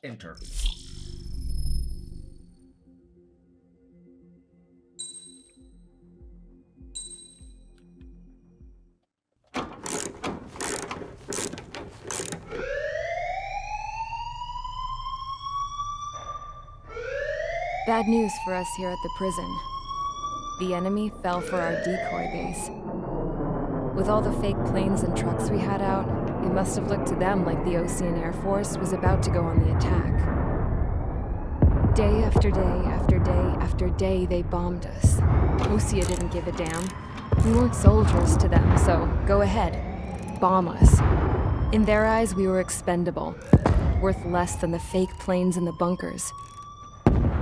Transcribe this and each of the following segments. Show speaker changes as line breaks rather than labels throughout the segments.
Enter.
Bad news for us here at the prison. The enemy fell for our decoy base. With all the fake planes and trucks we had out, it must have looked to them like the Osean Air Force was about to go on the attack. Day after day after day after day, they bombed us. Osea didn't give a damn. We weren't soldiers to them, so go ahead. Bomb us. In their eyes, we were expendable. Worth less than the fake planes in the bunkers.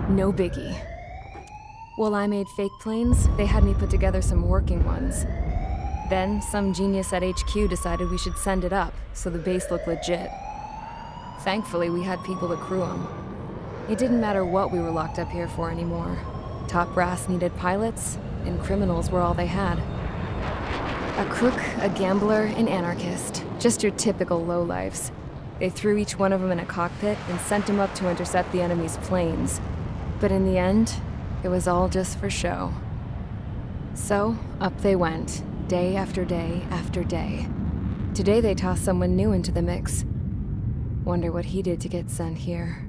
No biggie. While I made fake planes, they had me put together some working ones. Then, some genius at HQ decided we should send it up, so the base looked legit. Thankfully, we had people to crew them. It didn't matter what we were locked up here for anymore. Top brass needed pilots, and criminals were all they had. A crook, a gambler, an anarchist. Just your typical lowlifes. They threw each one of them in a cockpit and sent them up to intercept the enemy's planes. But in the end, it was all just for show. So, up they went, day after day after day. Today they tossed someone new into the mix. Wonder what he did to get sent here.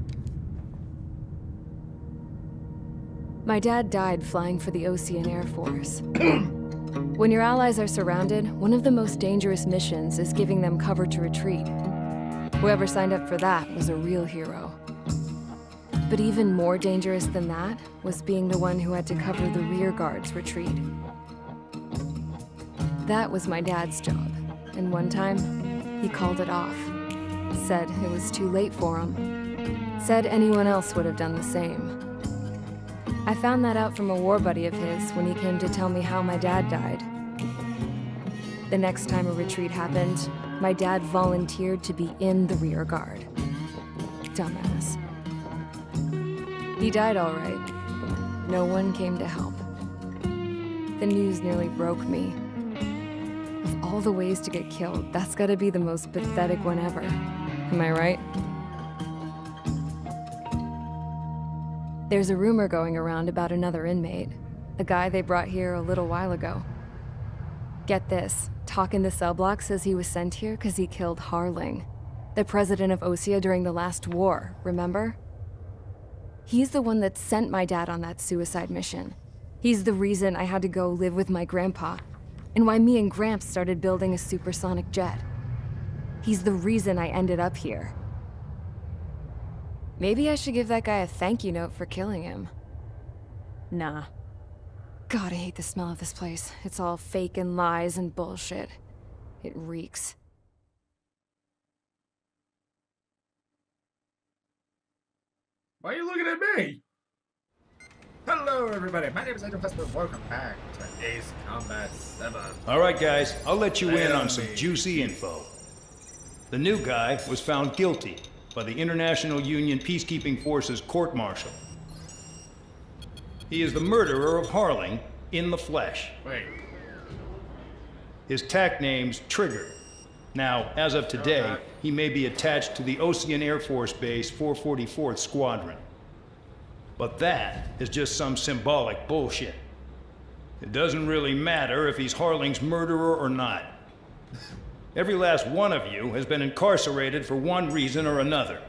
My dad died flying for the Osean Air Force. When your allies are surrounded, one of the most dangerous missions is giving them cover to retreat. Whoever signed up for that was a real hero. But even more dangerous than that was being the one who had to cover the rear guard's retreat. That was my dad's job, and one time, he called it off. Said it was too late for him. Said anyone else would have done the same. I found that out from a war buddy of his when he came to tell me how my dad died. The next time a retreat happened, my dad volunteered to be in the rear guard. Dumbass. He died all right. No one came to help. The news nearly broke me. Of all the ways to get killed, that's gotta be the most pathetic one ever. Am I right? There's a rumor going around about another inmate. A guy they brought here a little while ago. Get this, Talk in the cell block says he was sent here because he killed Harling, the president of Osea during the last war, remember? He's the one that sent my dad on that suicide mission. He's the reason I had to go live with my grandpa, and why me and Gramps started building a supersonic jet. He's the reason I ended up here. Maybe I should give that guy a thank you note for killing him. Nah. God, I hate the smell of this place. It's all fake and lies and bullshit. It reeks.
Why are you looking at me? Hello, everybody. My name is Agent Vesper. Welcome back to Ace Combat 7.
Alright, guys. I'll let you in on some juicy info. The new guy was found guilty by the International Union Peacekeeping Forces court-martial. He is the murderer of Harling in the flesh.
Wait.
His TAC name's Trigger. Now, as of today, he may be attached to the Osean Air Force Base 444th Squadron. But that is just some symbolic bullshit. It doesn't really matter if he's Harling's murderer or not. Every last one of you has been incarcerated for one reason or another.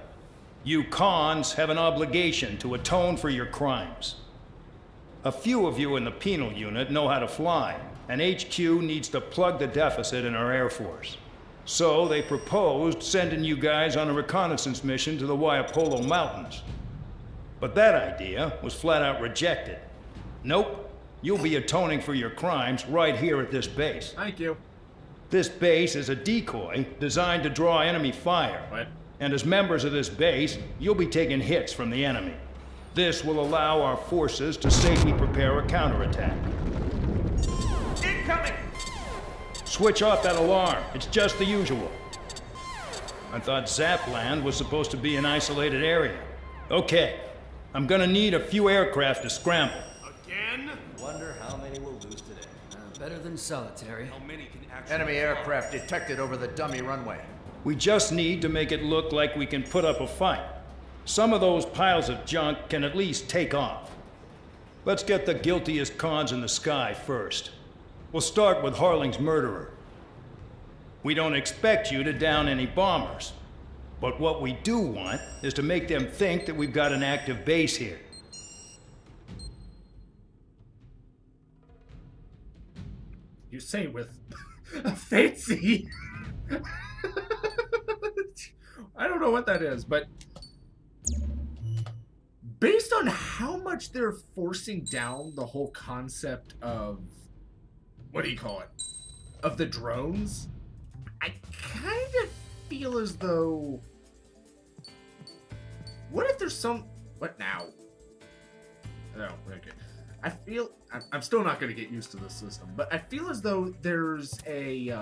You cons have an obligation to atone for your crimes. A few of you in the penal unit know how to fly, and HQ needs to plug the deficit in our Air Force. So they proposed sending you guys on a reconnaissance mission to the Waiapolo Mountains. But that idea was flat out rejected. Nope, you'll be atoning for your crimes right here at this base.
Thank you.
This base is a decoy designed to draw enemy fire.
What?
And as members of this base, you'll be taking hits from the enemy. This will allow our forces to safely prepare a counterattack.
Incoming!
Switch off that alarm. It's just the usual. I thought Zapland was supposed to be an isolated area. Okay, I'm gonna need a few aircraft to scramble.
Again?
Wonder how many we'll lose today.
Better than solitary.
How many can actually...
Enemy aircraft detected over the dummy runway.
We just need to make it look like we can put up a fight. Some of those piles of junk can at least take off. Let's get the guiltiest cons in the sky first. We'll start with Harling's murderer. We don't expect you to down any bombers. But what we do want is to make them think that we've got an active base here.
You say with a fancy... I don't know what that is, but... based on how much they're forcing down the whole concept of... what do you call it? Of the drones, I kind of feel as though... what if there's some... what now? Oh, okay. I feel... I'm still not going to get used to this system, but I feel as though there's a...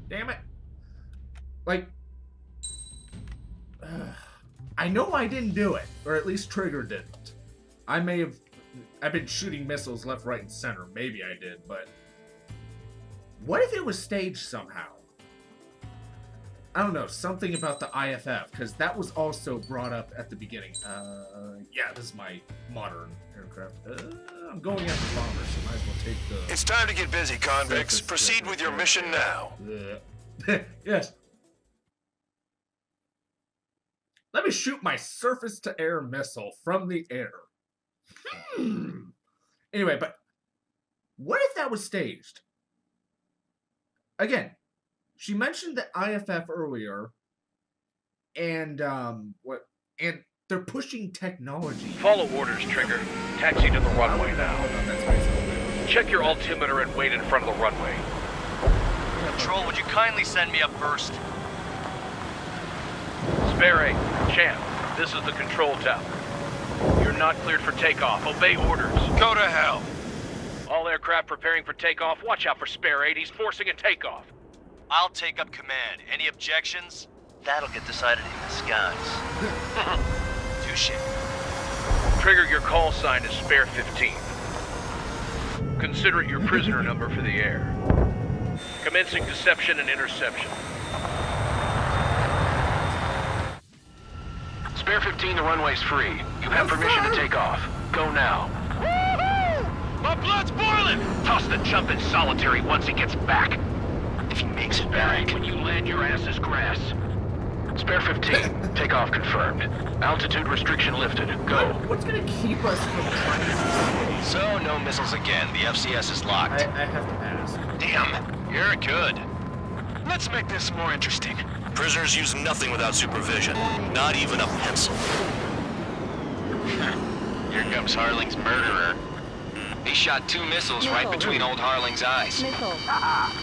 damn it. Like... I know I didn't do it, or at least Trigger didn't. I may have... I've been shooting missiles left, right, and center. Maybe I did, but... what if it was staged somehow? I don't know, something about the IFF, because that was also brought up at the beginning. Yeah, this is my modern aircraft. I'm going after bombers, so might as well take the...
It's time to get busy, convicts. Proceed with your mission now.
Yes. Let me shoot my surface-to-air missile from the air. Anyway, but what if that was staged? Again, she mentioned the IFF earlier, and what? And they're pushing technology.
Follow orders, Trigger. Taxi to the runway now. Check your altimeter and wait in front of the runway.
Control, would you kindly send me up first?
Spare 8, Champ, this is the control tower. You're not cleared for takeoff. Obey orders.
Go to hell.
All aircraft preparing for takeoff. Watch out for Spare 8. He's forcing a takeoff.
I'll take up command. Any objections? That'll get decided in the skies. Touche.
Trigger, your call sign is Spare 15. Consider it your prisoner number for the air. Commencing deception and interception. Spare 15, the runway's free. You have permission to take off. Go now. My blood's boiling! Toss the jump in solitary once he gets back. If he makes it back, when you land, your ass is grass. Spare 15, takeoff confirmed. Altitude restriction lifted. Go.
What's gonna keep us from trying to...
So, no missiles again. The FCS is locked.
I have to ask.
Damn, you're good.
Let's make this more interesting. Prisoners use nothing without supervision. Not even a pencil.
Here comes Harling's murderer. He shot 2 missiles right between old Harling's eyes.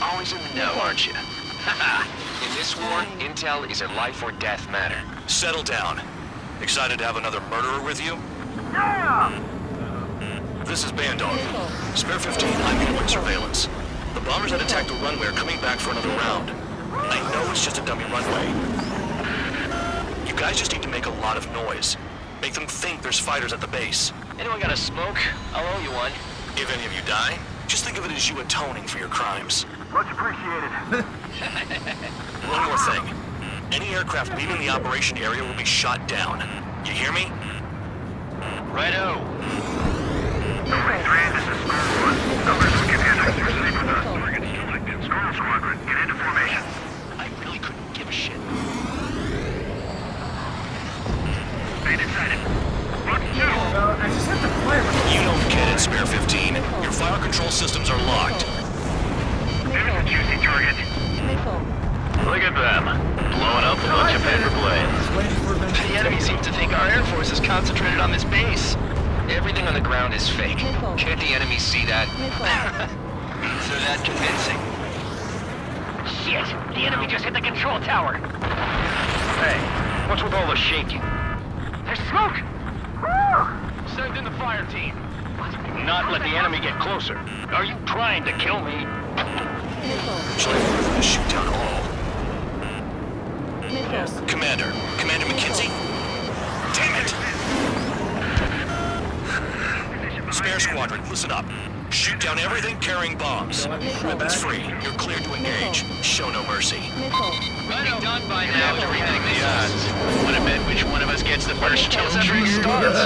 Always in the know, aren't you? In this war, intel is a life or death matter.
Settle down. Excited to have another murderer with you? Yeah! This is Bandog. Spare 15, I'm doing surveillance. The bombers that attacked the runway are coming back for another round. I know it's just a dummy runway. You guys just need to make a lot of noise. Make them think there's fighters at the base.
Anyone got a smoke? I'll owe you one.
If any of you die, just think of it as you atoning for your crimes.
Much appreciated.
One more thing. Any aircraft leaving the operation area will be shot down. You hear me?
Righto.
Number 3, this is Squad 1. Numbers, we can handle your safe with us. Target selected. Squirrel Squadron, get into formation.
I really couldn't give a shit.
Stay decided. Run 2.
I just have to fire my...
You don't get it, Spare 15. Your fire control systems are locked.
There's a juicy target. Look at them. Blowing up a bunch of paper planes.
The enemy seems to think our Air Force is concentrated on this base. Everything on the ground is fake. Can't the enemy see that? They're that convincing.
Shit! The enemy just hit the control tower. Hey, what's with all the shaking? There's smoke! Send in the fire team. Not let the enemy get closer. Are you trying to kill me?
Shall I order them to shoot down all? Commander McKenzie? Damn it! Spare Squadron, listen up. Shoot down everything carrying bombs. Weapons free. You're cleared to engage. Show no mercy.
Running done by now to rethink the odds. first till the tree starts.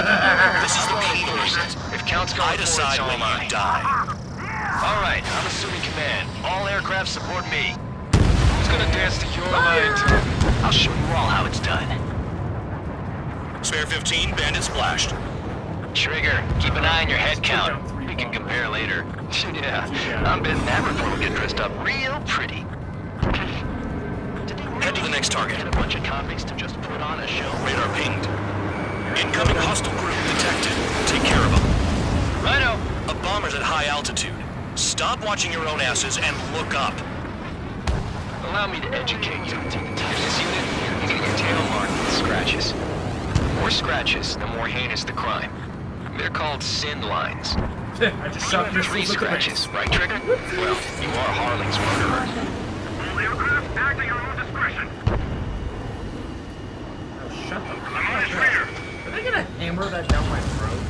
This is the key person.
If Count's going
I decide when you die.
All right, I'm assuming command. All aircraft support me. Who's gonna dance to your line? I'll show you all how it's done.
Spare 15, bandit splashed.
Trigger, keep an eye on your head count. We can compare later. Yeah, I'm betting that report will get dressed up real pretty.
Head to the next target.
Get a bunch of convicts to just put on a show.
Radar pinged. Incoming hostile group detected. Take care of them.
Righto.
A bomber's at high altitude. Stop watching your own asses and look up.
Allow me to educate you. In this unit, you get your tail marked with scratches. The more scratches, the more heinous the crime. They're called sin lines.
I just shot your
3
face at the
scratches, right, Trigger? Well, you are Harling's murderer.
All aircraft, act at your own discretion.
Oh, shut the fuck
I'm on his
up.
radar.
Are they gonna hammer that down my throat?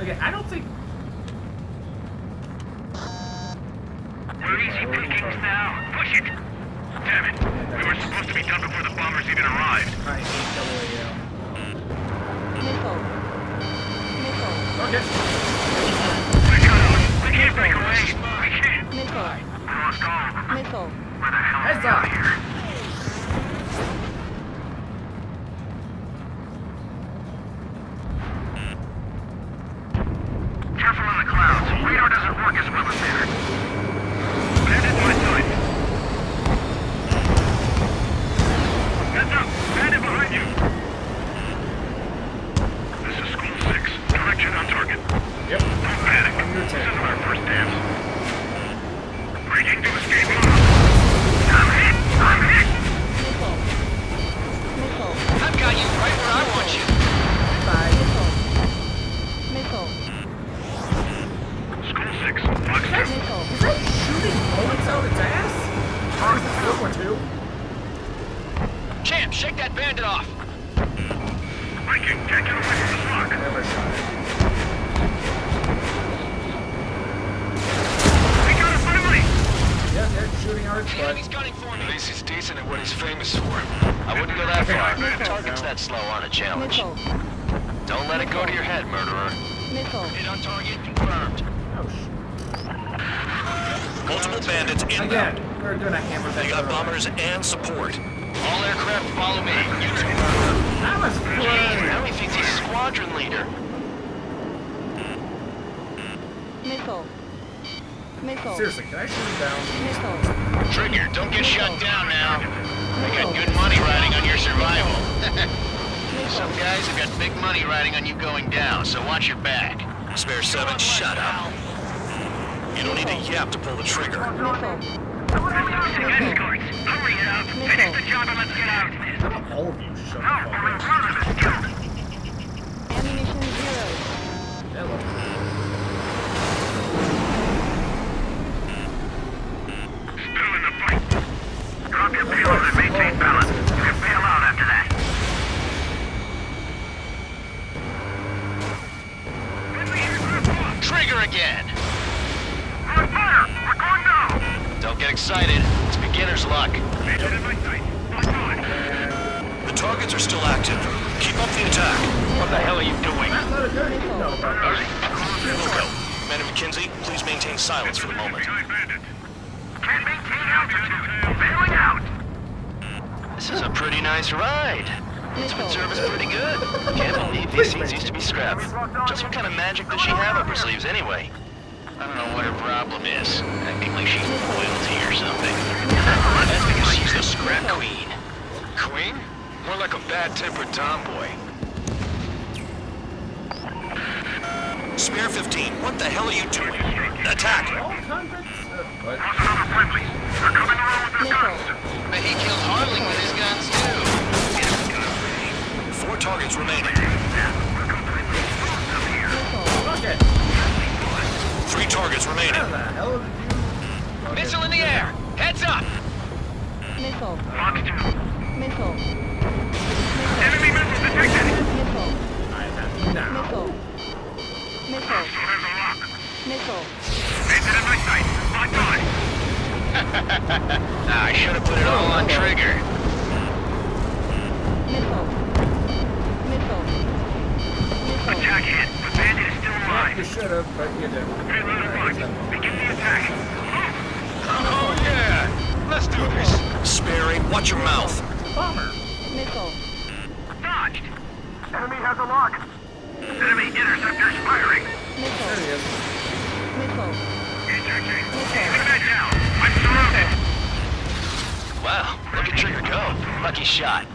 Okay, I don't think...
We're easy pickings now. Push it. Damn it. We were supposed to be done before the bombers even arrived.
I hate WAL.
Missile.
Okay.
We cut out. We can't break away. We can't.
Missile.
Lost all.
Missile.
Where the hell
Heads
are
up.
we here? Careful on the clouds. Radar doesn't work as well as there. Bandit my side. Heads up. Bandit behind you. This is School 6. Direction on target.
Yep.
Don't panic.
Your
This
turn.
isn't our first dance. Breaking to escape mode. I'm hit! I'm hit!
Missile. Missile.
I've got you right where I want you.
Missile. Missile.
School 6. Fox 2.
Missile.
Is that shooting bullets out its ass? Or is it World War II?
Champ, shake that bandit off.
Viking, can't get away from the lock.
Never shot it.
We got it finally!
Yeah, they're shooting out its
The
butt.
enemy's gunning for me. At least he's decent at what he's famous for. I wouldn't go that far. Target's that slow on a challenge.
Missile.
Don't let it go to your head, murderer.
Missile.
Hit on target confirmed.
Oh, shit.
Multiple bandits
Again,
inbound.
we're gonna hammer that
They got
door.
bombers and support.
All aircraft follow me. You two murderer.
That was
Jeez,
great.
now he thinks he's squadron leader.
Missile. Missile.
Seriously, can I shoot him down?
Missile.
Trigger, don't get shut down now. I got good money riding on your survival. Some guys have got big money riding on you going down, so watch your back.
Spare 7, shut up. You don't need a yap to pull the trigger.
Missile.
Escorts, hurry up! Finish the job and let's get out!
How about all of you shut the
No,
fuck
we're in
up?
front of this job!
Ammunition 0.
Hello.
Still in the fight. Drop your payload and maintain balance. You can bail out after that. Friendly aircraft lost.
Trigger again.
We're on fire! We're going now!
Don't get excited. It's beginner's luck.
Mission in my sight. Lock on.
The targets are still active. Keep up the attack.
What the hell are you doing?
Not a good. No, but
We'll go. Commander McKenzie, please maintain silence for the moment.
Behind bandit. Can't maintain altitude. Bailing out.
This is a pretty nice ride. Instrument service pretty good. Can't believe these seats used to be scrapped. Just what kind of magic does she have up her sleeves anyway? I don't know what her problem is. Acting like she's royalty or something. That's because she's the scrap queen. Queen? More like a bad-tempered tomboy.
Spare 15, what the hell are you doing? Attack!
all convicts. What?
Lost another friendly. They're coming around with their guns.
But he killed Harling with his guns, too.
4 targets remaining.
Fuck it.
3 targets remaining.
How the hell did you...
Missile in the air! Heads up!
Missile.
Fox 2.
Missile.
Enemy missile detected.
Missile.
I have now.
Missile. Missile.
So there's a lock.
Missile.
Bandit in my sight. Lock on.
I should have put it all on Trigger.
Missile. Missile.
should have, but you didn't.
Begin the attack.
Oh, yeah! Let's do this!
Sperry, watch your mouth.
Bomber.
Missile.
Dodged. Enemy has a lock. Enemy interceptors firing.
Missile.
There he is.
Missile.
Ejecting.
Missile.
Enemy down. I'm surrounded.
Wow, look at Trigger go. Lucky shot.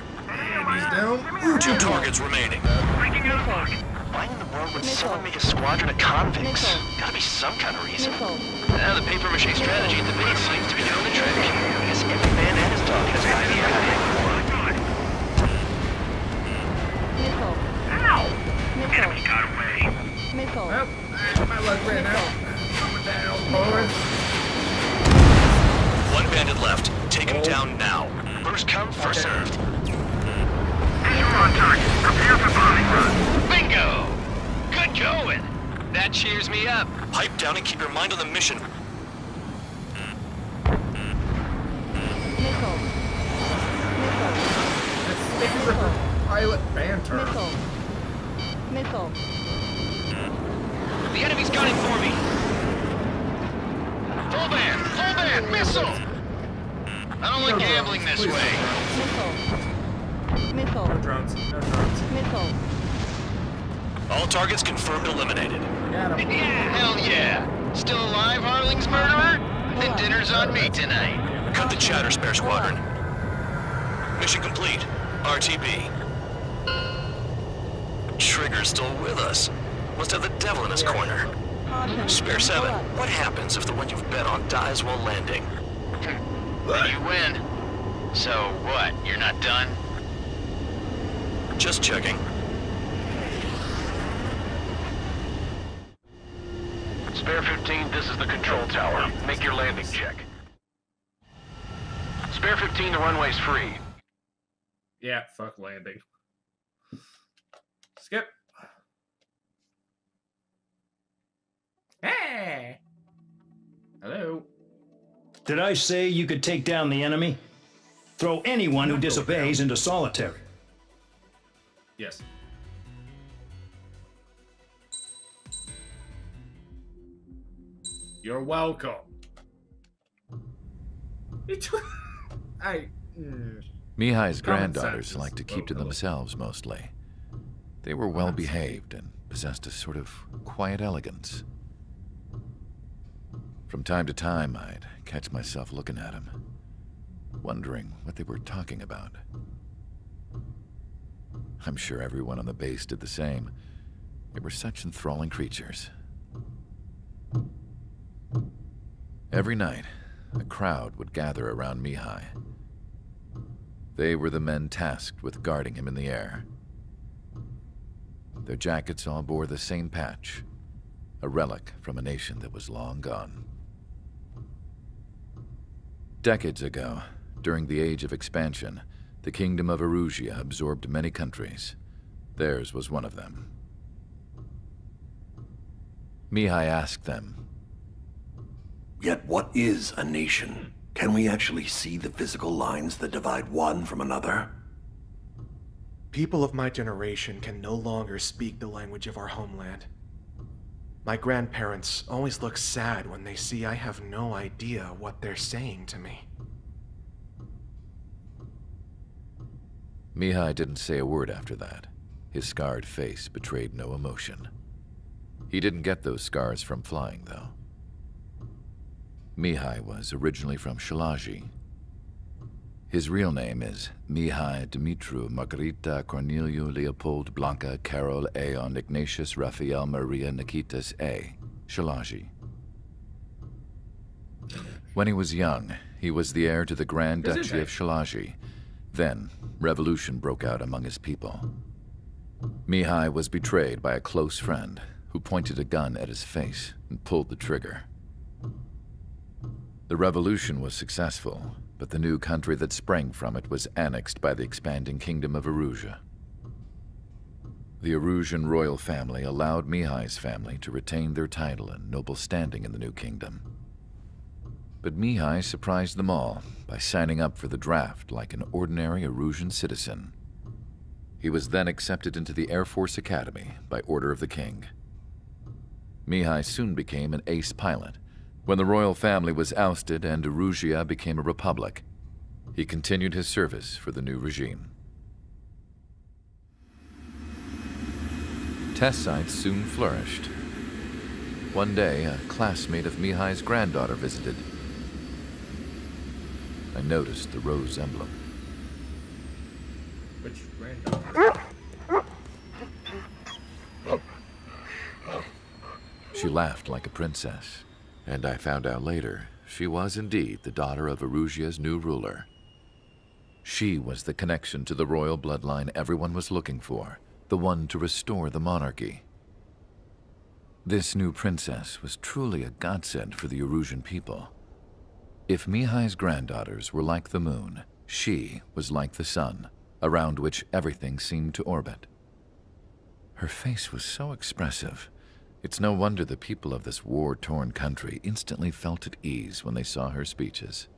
He's down.
2 targets remaining.
Breaking out of lock.
Why in the world would
Missile.
someone make a squadron of convicts?
Missile.
Gotta be some kind of reason.
Missile.
Now the paper-mache strategy at the base seems to be doing the trick. I guess every man and his dog has an idea how to hit war.
Missile.
Ow!
Missile.
Enemy got away.
Missile.
Well, my luck ran out. Coming down, boys.
1 bandit left. Take him down now.
First come, first served.
Visual on target. Prepare for bombing run.
Bingo! Good going! That cheers me up.
Pipe down and keep your mind on the mission.
Missile. Missile.
It's pilot banter.
Missile. Missile.
The enemy's gunning for me. Full band, missile! I don't like gambling this way.
Missile. Missile.
No drones. No drones.
Missile.
All targets confirmed eliminated.
Got him.
Yeah, hell yeah. Still alive, Harling's murderer? Then dinner's on me tonight.
Cut the chatter, Spare Squadron. Mission complete. RTB. Trigger's still with us. Must have the devil in his corner. Spare 7, what happens if the one you've bet on dies while landing?
Then you win. So what, you're not done?
Just checking.
Spare 15, this is the control tower. Make your landing check. Spare 15, the runway's free.
Yeah, fuck landing. Skip. Hey! Hello.
Did I say you could take down the enemy? Throw anyone who disobeys into solitary.
Yes. You're welcome.
Mihai's
Common
granddaughters
sense
liked to
is
keep to
vocally.
themselves mostly. They were well behaved and possessed a sort of quiet elegance. From time to time, I'd catch myself looking at them, wondering what they were talking about. I'm sure everyone on the base did the same. They were such enthralling creatures. Every night, a crowd would gather around Mihai. They were the men tasked with guarding him in the air. Their jackets all bore the same patch, a relic from a nation that was long gone. Decades ago, during the Age of Expansion, the Kingdom of Erusia absorbed many countries. Theirs was one of them. Mihai asked them,
Yet what is a nation? Can we actually see the physical lines that divide one from another?
People of my generation can no longer speak the language of our homeland. My grandparents always look sad when they see I have no idea what they're saying to me.
Mihai didn't say a word after that. His scarred face betrayed no emotion. He didn't get those scars from flying, though. Mihai was originally from Shalaji. His real name is Mihai Dumitru Margarita Corneliu Leopold Blanca Carol Aeon Ignatius Raphael Maria Nikitas A. Shalaji. When he was young, he was the heir to the Grand Duchy of Shalaji. Then, revolution broke out among his people. Mihai was betrayed by a close friend who pointed a gun at his face and pulled the trigger. The revolution was successful, but the new country that sprang from it was annexed by the expanding Kingdom of Erusia. The Erusian royal family allowed Mihai's family to retain their title and noble standing in the new kingdom. But Mihai surprised them all by signing up for the draft like an ordinary Erusian citizen. He was then accepted into the Air Force Academy by order of the king. Mihai soon became an ace pilot. When the royal family was ousted and Erusia became a republic, he continued his service for the new regime. Test sites soon flourished. One day, a classmate of Mihai's granddaughter visited. I noticed the rose emblem.
Which granddaughter?
She laughed like a princess, and I found out later she was indeed the daughter of Erusia's new ruler. She was the connection to the royal bloodline everyone was looking for, the one to restore the monarchy. This new princess was truly a godsend for the Erusian people. If Mihai's granddaughters were like the moon, she was like the sun, around which everything seemed to orbit. Her face was so expressive. It's no wonder the people of this war-torn country instantly felt at ease when they saw her speeches.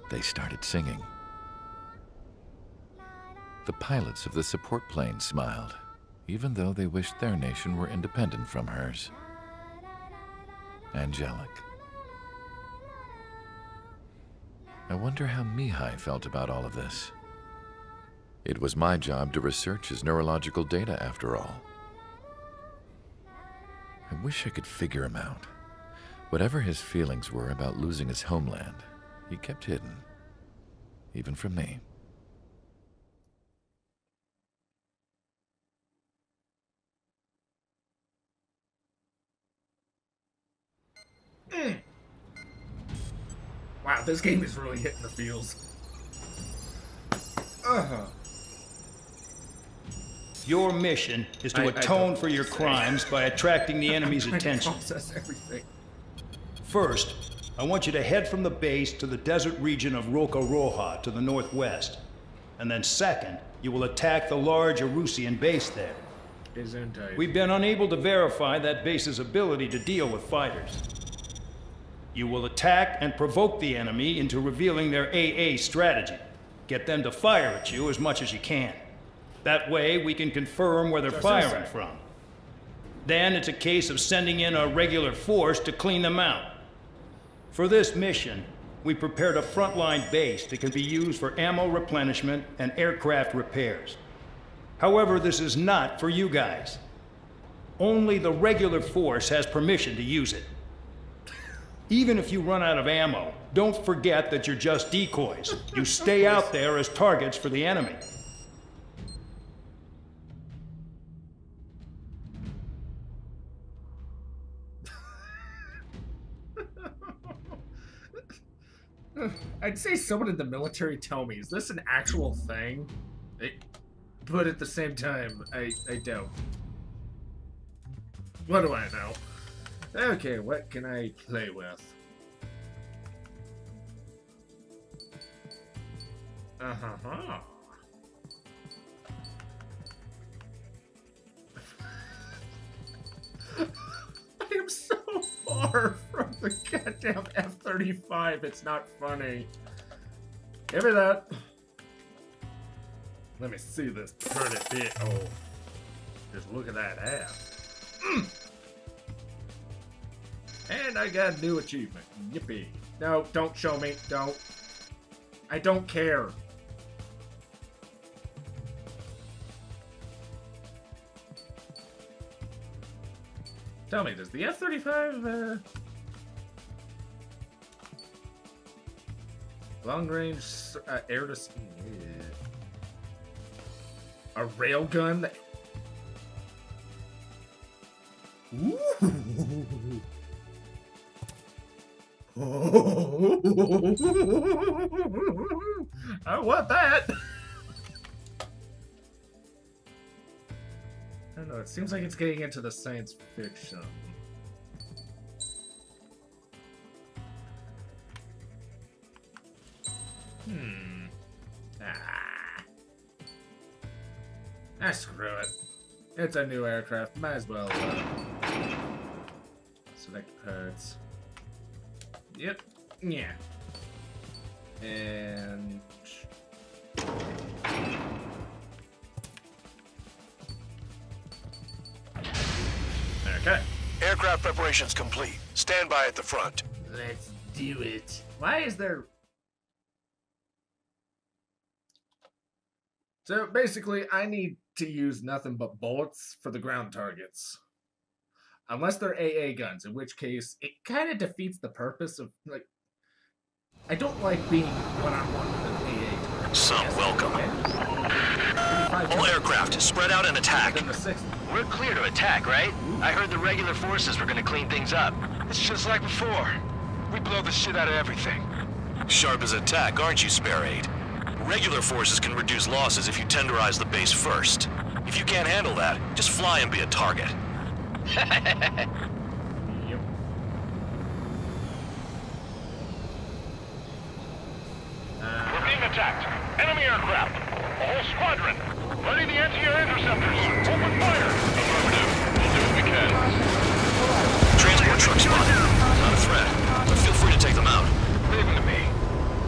They started singing. The pilots of the support plane smiled, even though they wished their nation were independent from hers. Angelic. I wonder how Mihai felt about all of this. It was my job to research his neurological data, after all. I wish I could figure him out. Whatever his feelings were about losing his homeland, he kept hidden, even from me.
Wow, this game is really hitting the feels.
Your mission is to atone for your crimes by attracting the enemy's attention.
Process everything.
First, I want you to head from the base to the desert region of Rocaroja to the northwest. And then second, you will attack the large Erusian base there. We've been unable to verify that base's ability to deal with fighters. You will attack and provoke the enemy into revealing their AA strategy. Get them to fire at you as much as you can. That way, we can confirm where they're firing from. Then it's a case of sending in a regular force to clean them out. For this mission, we prepared a frontline base that can be used for ammo replenishment and aircraft repairs. However, this is not for you guys. Only the regular force has permission to use it. Even if you run out of ammo, don't forget that you're just decoys. You stay out there as targets for the enemy.
I'd say someone in the military tell me, is this an actual thing? But at the same time, I don't. What do I know? Okay, what can I play with? Uh-huh. I am so far from the goddamn F-35, it's not funny. Give me that. Let me see this pretty bit. Oh, just look at that ass. And I got a new achievement. Yippee. No, don't show me. Don't. I don't care. Tell me, does the F-35, long-range air to sea? A railgun? Ooh. I want that. I don't know, it seems like it's getting into the science fiction. Screw it. It's a new aircraft, might as well select parts. Yep. Yeah. And Okay.
Aircraft preparations complete. Stand by at the front.
Let's do it. Why is there... So basically, I need to use nothing but bullets for the ground targets. Unless they're AA guns, in which case it kind of defeats the purpose of, like... I don't like being one-on-one with an AA target.
Some welcome. All aircraft, spread out and attack.
We're clear to attack, right? I heard the regular forces were gonna clean things up.
It's just like before. We blow the shit out of everything.
Sharp as attack, aren't you, Spare 8? Regular forces can reduce losses if you tenderize the base first. If you can't handle that, just fly and be a target.
Yep.
We're being attacked. Enemy aircraft. A whole squadron. Ready the anti-air interceptors. Open fire. Affirmative. We'll do what we can.
Transport truck spotted. Not a threat, but feel free to take them out.
Leave them to me.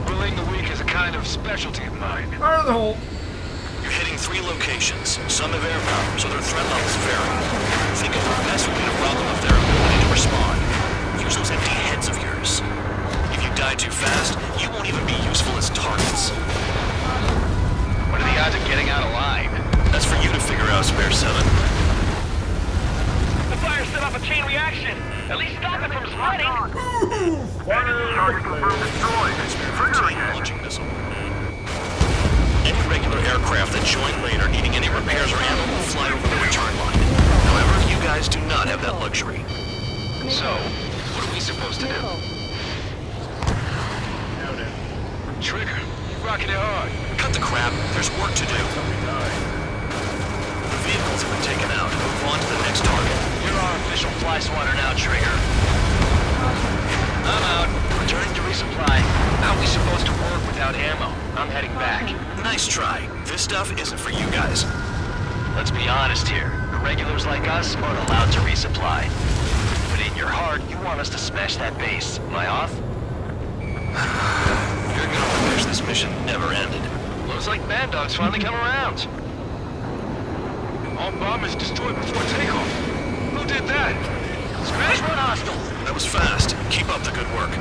Bullying the weak is a kind of specialty of mine.
Fire the hole.
You're hitting 3 locations. Some have air power, so their threat levels vary. Think of the best way to rob them of their ability to respond. Use those empty heads of yours. If you die too fast, you won't even be useful as targets.
What are the odds of getting out alive?
That's for you to figure out, Spare 7.
The fire set off a chain reaction. At least stop it from spreading.
Target confirmed destroyed. Spare 15 launching missile. Any regular aircraft that join later needing any repairs or ammo will fly over the return line. However, you guys do not have that luxury.
So, what are we supposed to do?
Trigger, you rocking it hard.
Cut the crap. There's work to do. The vehicles have been taken out. Move on to the next target.
You're our official fly swatter now, Trigger. I'm out. Returning to resupply. How are we supposed to work without ammo? I'm heading back.
Nice try. This stuff isn't for you guys.
Let's be honest here. Irregulars like us aren't allowed to resupply. But in your heart, you want us to smash that base. Am I off?
You're gonna wish this mission never ended.
Looks like Bandog's finally come around.
All bombers destroyed before takeoff. Who did that?
Smash one hostile.
That was fast. Keep up the good work.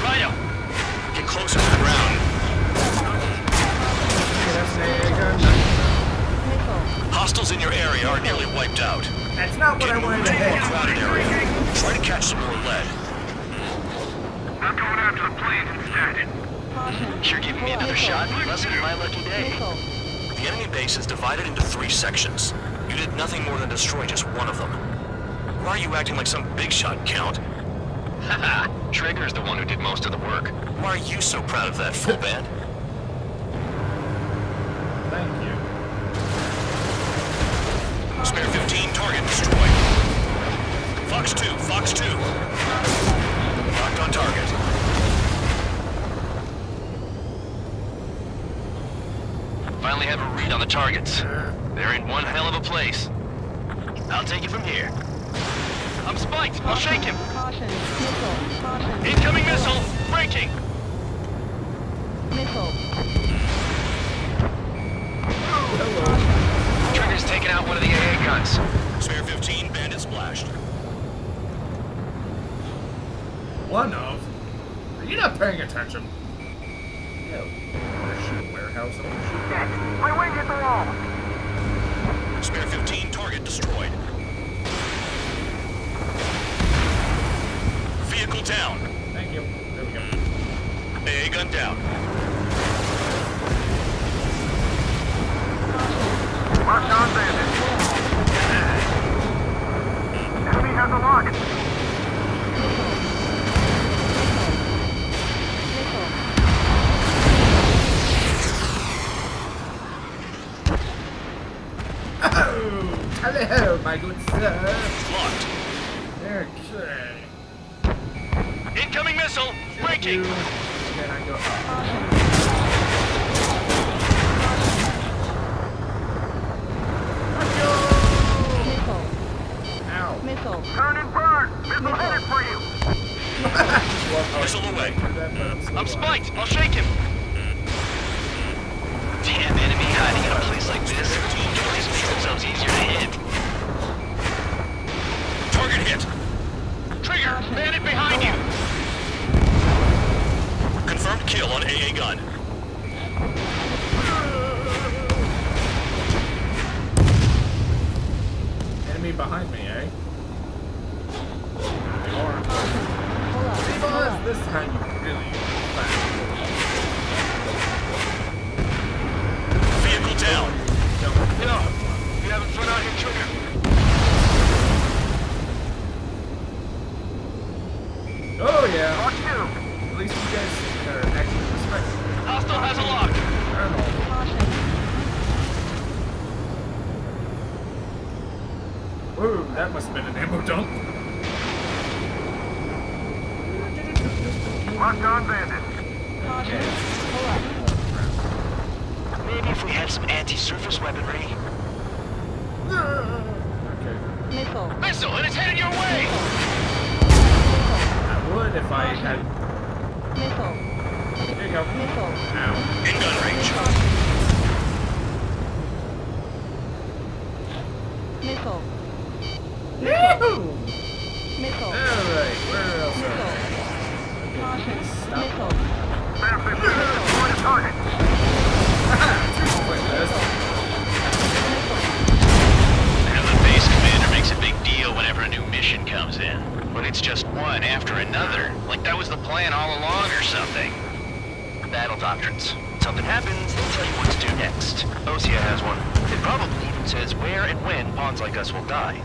Rhino.
Get closer to the ground. Hostiles in your area are nearly wiped out.
That's not what I wanted to
Get
hit.
more crowded area. Try to catch some more lead.
I'm going after the planes instead.
You're giving me another shot? Must be my lucky day.
The enemy base is divided into 3 sections. You did nothing more than destroy just one of them. Why are you acting like some big shot, Count?
Haha, Trigger's the one who did most of the work.
Why are you so proud of that, full band?
Thank you.
Spare 15, target destroyed. Fox 2, Fox 2. Locked on target.
Finally have a read on the targets. They're in one hell of a place. I'll take it from here. I'm spiked. I'll shake him.
Caution. Missile. Caution.
Incoming missile. Breaking.
Missile.
Trigger's taken out one of the AA guns.
Spare 15, bandit splashed.
One of? Are you not paying attention? No. Shoot warehouse. I'm gonna shoot back.
My wing hit the wall.
Spare 15, target destroyed. Vehicle down.
Thank you. There we go.
AA gun down.
Locked on bandit. Enemy has a lock.
Hello, my good sir.
Locked.
Okay.
Incoming missile. Breaking.
Then I go up.
Missile.
Ow.
Missile.
Turn and burn. Missile headed for you.
Missile away.
I'm spiked. I'll shake him. Damn enemy hiding in a place like this. Toys make themselves easier to hit.
Get hit!
Trigger, bandit behind you!
Confirmed kill on AA gun.
Enemy behind me, eh? They are. Boss, this time you really fast.
Vehicle down.
Yo, you having fun out here, Trigger?
Oh yeah.
Mark 2.
At least you guys are actually respectful.
Hostile has a lock.
Whoa, that must have been an ammo dump.
Locked on bandit.
Maybe if we had some anti-surface weaponry.
Okay.
Missile, and it's headed your way!
I would if I had... There you go. Ow.
In gun range.
Yahoo! Alright, where else are we?
Point of target.
And the base commander makes a big deal whenever a new mission comes in. But it's just one after another. Like that was the plan all along or something. Battle doctrines. Something happens, they tell you what to do next. Osea has one. It probably even says where and when pawns like us will die.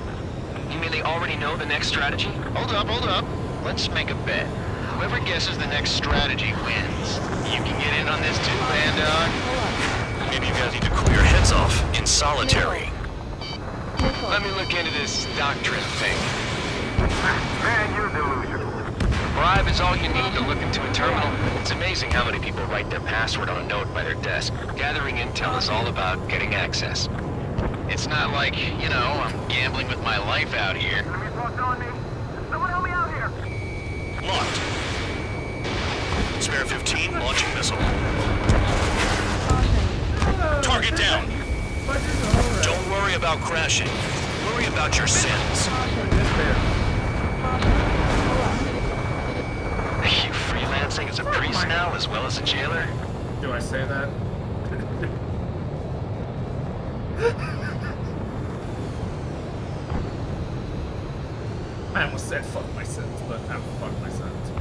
You mean they already know the next strategy? Hold up, hold up. Let's make a bet. Whoever guesses the next strategy wins. You can get in on this too, Bandon.
Maybe you guys need to cool your heads off in solitary.
Let me look into this doctrine thing.
Man, you're delusional.
Bribe is all you need to look into a terminal. It's amazing how many people write their password on a note by their desk. Gathering intel is all about getting access. It's not like, you know, I'm gambling with my life out here.
Enemies locked on me. Someone help me out here.
Locked. Spare 15, launching missile. Target down. Don't worry about crashing. Worry about your sins.
Are you freelancing as a priest now as well as a jailer?
Do I say that? I almost said fuck my sins, but I'm fuck my sins.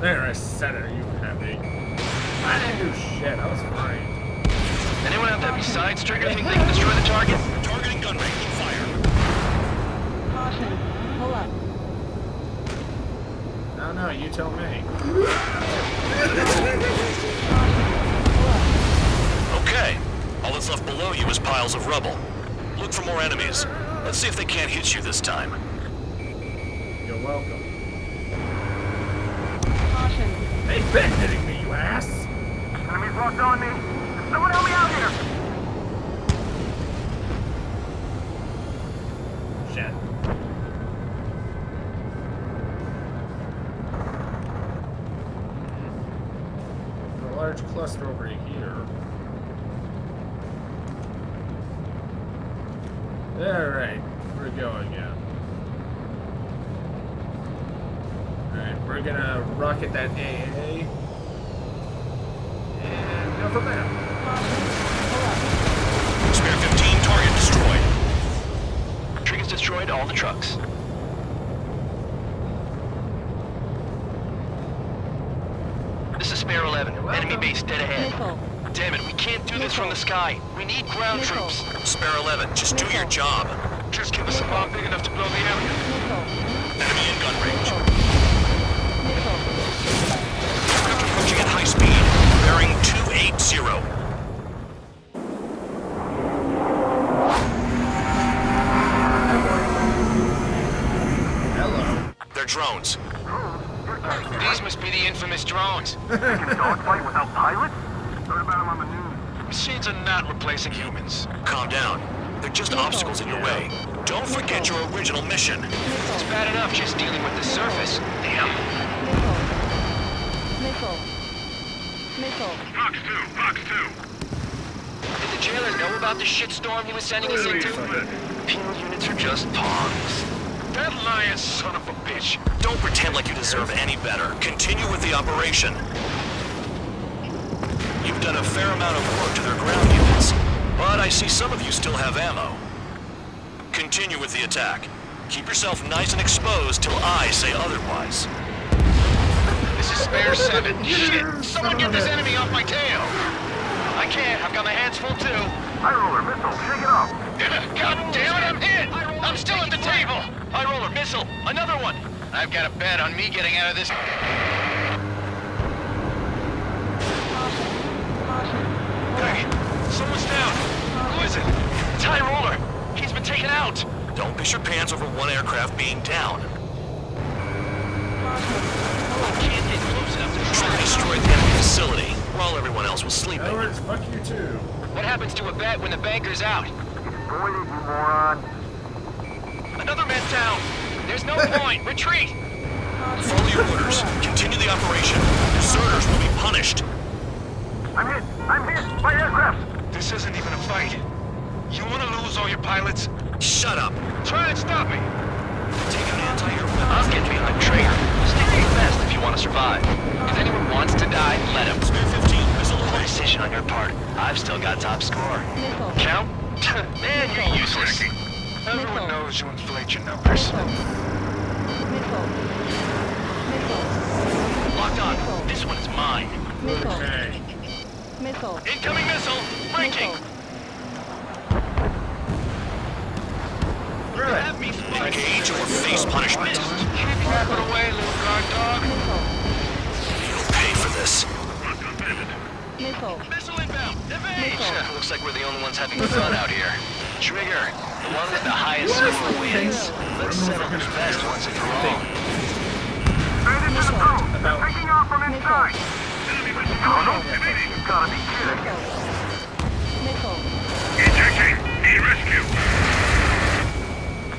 There, I said it, you heavy. I didn't do shit, I was fine.
Anyone out there besides Trigger think they can destroy the target?
Targeting gun range, fire.
No, you tell me.
Okay. All that's left below you is piles of rubble. Look for more enemies. Let's see if they can't hit you this time.
You're welcome. They've been hitting me, you ass!
Enemies locked on me. Someone help me out here.
Shit. A large cluster over here. Alright, we're going again. Alright, we're gonna rocket that AA. And go from there.
Spare 15, target destroyed.
Trigger's destroyed all the trucks. This is Spare 11. Enemy base dead ahead. Damn it, we can't do this from the sky. We need ground troops.
Spare 11, just do your job.
Just give us a bomb big enough to blow the area.
Enemy in gun range. Aircraft approaching at high speed. Bearing 280.
Hello.
They're drones.
These must be the infamous drones.
Dogfight without pilots? Heard about them on the news.
Machines are not replacing humans.
Calm down. They're just obstacles in your way. Don't forget your original mission.
It's bad enough just dealing with the surface. Damn.
Fox 2.
Did the jailer know about the shitstorm he was sending us into? Penal units are just pawns.
That lying son of a bitch.
Don't pretend like you deserve any better. Continue with the operation. You've done a fair amount of work to their ground units, but I see some of you still have ammo. Continue with the attack. Keep yourself nice and exposed till I say otherwise.
This is Spare 7. Shit! Someone get this enemy off my tail! I can't. I've got my hands full too.
High roller, missile, shake it off.
God damn it, I'm hit! I'm still at the table! High roller, missile, another one! I've got a bet on me getting out of this. Hey, someone's down. Who is it? It's High roller. He's been taken out.
Don't piss your pants over one aircraft being down.
I can't get close enough to
Try to destroy the enemy facility while everyone else was sleeping.
Edwards, fuck you too.
What happens to a bet when the banker's out?
Voided, you moron.
Another man down.
There's no point. Retreat!
Follow your orders. Continue the operation. Deserters will be punished.
I'm hit! I'm hit! My aircraft!
This isn't even a fight. You want to lose all your pilots?
Shut up.
Try and stop me.
Take an anti-air weapon.
I'll get behind Traeger. Stay to your best if you want to survive. If anyone wants to die, let him.
Spare 15, missile
Poor
away.
decision on your part. I've still got top score.
Missile.
Count?
Man, you're useless.
Everyone knows you inflate your numbers.
Missile. Missile.
Locked on. This one is mine.
Missile.
Okay.
Missile.
Incoming missile! Breaking!
Missile.
Really?
Have me spotted.
Engage or face punishment.
Keep rapping away, little guard dog.
Missile.
You'll pay for this.
Missile.
Missile inbound! Evade!
Missile.
Looks like we're the only ones having fun out here. Trigger, the one with the highest score wins. Let's settle this best once and for all.
Straight into the boat! They're taking off from inside! Oh, no, you've gotta be kidding.
Missile.
Ejecting! Need rescue!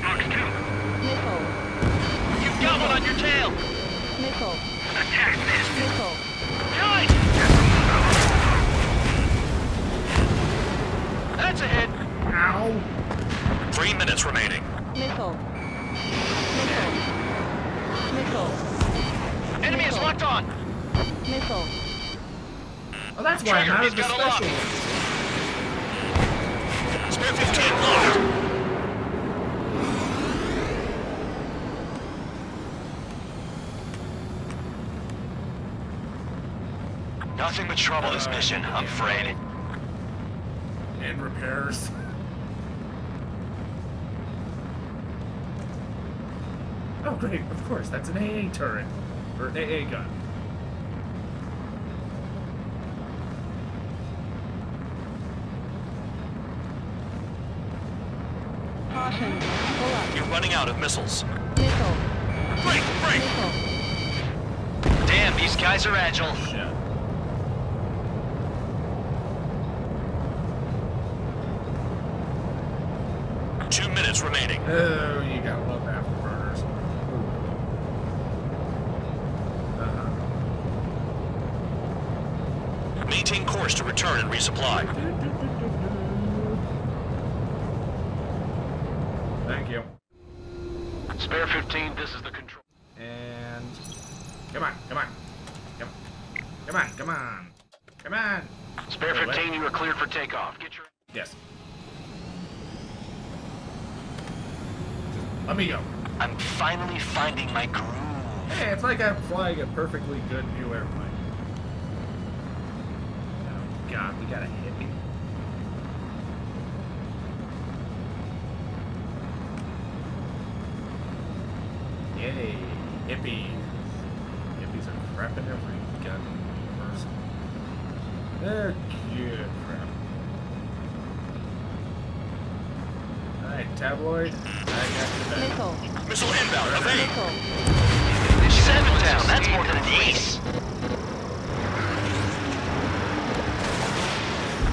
Box 2.
Missile.
You've got one on your tail!
Missile.
Attack this!
Missile.
Behind! That's a hit!
Ow.
3 minutes remaining.
Missile. Missile. Missile.
Enemy is locked on!
Missile.
Oh, that's why I'm out of the
Trigger, he's got a lock.
special.
Spare 15 locked.
Nothing but trouble this mission, I'm afraid.
And repairs. Oh, great. Of course, that's an AA turret. Or AA gun.
Caution. Pull up.
You're running out of missiles.
Missile.
Break! Break!
Missile.
Damn, these guys are agile.
Shit.
Two minutes remaining.
Oh, you gotta love afterburners.
Maintain course to return and resupply.
Thank you.
Spare 15, this is the control.
And come on, come on, come, come on, come on, come on.
Spare
Wait,
15, you are cleared for takeoff. Get your...
Yes. Let me go.
I'm finally finding my groove.
Hey, it's like I'm flying a perfectly good new airplane. Oh God, we got a hippie. Yay, hippie. Hippies are crapping every goddamn person. They're good crap. Alright, tabloid. I got you back.
Missile.
Missile inbound. Evade.
Missile.
7 down, that's more than an ace.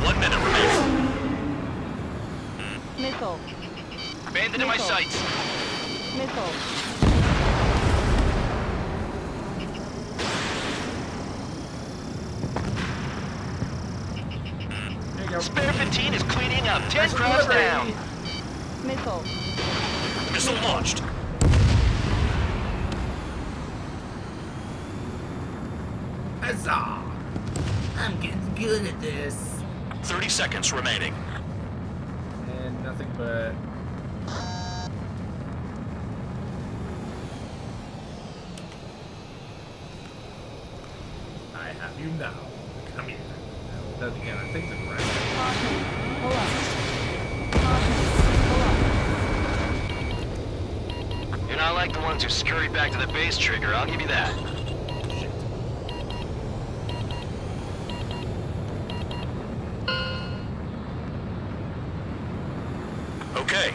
1 minute remaining.
Missile.
Bandit in my
Missile.
sights.
Missile.
There you go.
Spare 15 is cleaning up. 10
Special
crowds
delivery.
down.
Missile.
Missile launched.
Huzzah! I'm getting good at this.
30 seconds remaining.
And nothing but... I have you now. Come here. That again, I think that's right.
Pull up.
You're not like the ones who scurried back to the base, Trigger. I'll give you that.
Okay,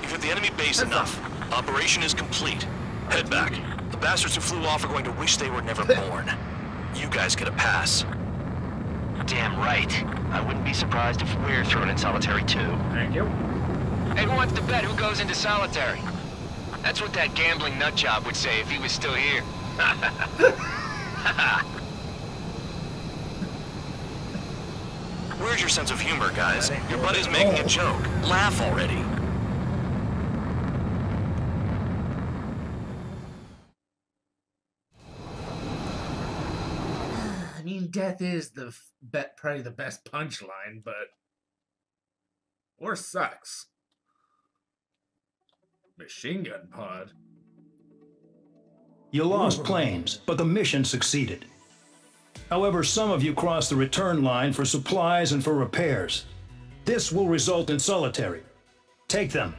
you've hit the enemy base enough. Operation is complete. Head back. The bastards who flew off are going to wish they were never born. You guys get a pass.
Damn right. I wouldn't be surprised if we're thrown in solitary too.
Thank you.
Hey, who wants to bet who goes into solitary? That's what that gambling nutjob would say if he was still here.
Where's your sense of humor, guys? Your buddy's making a joke. Laugh already.
I mean, death is probably the best punchline, but... Or sucks. Machine gun pod.
You lost planes, but the mission succeeded. However, some of you crossed the return line for supplies and for repairs. This will result in solitary. Take them.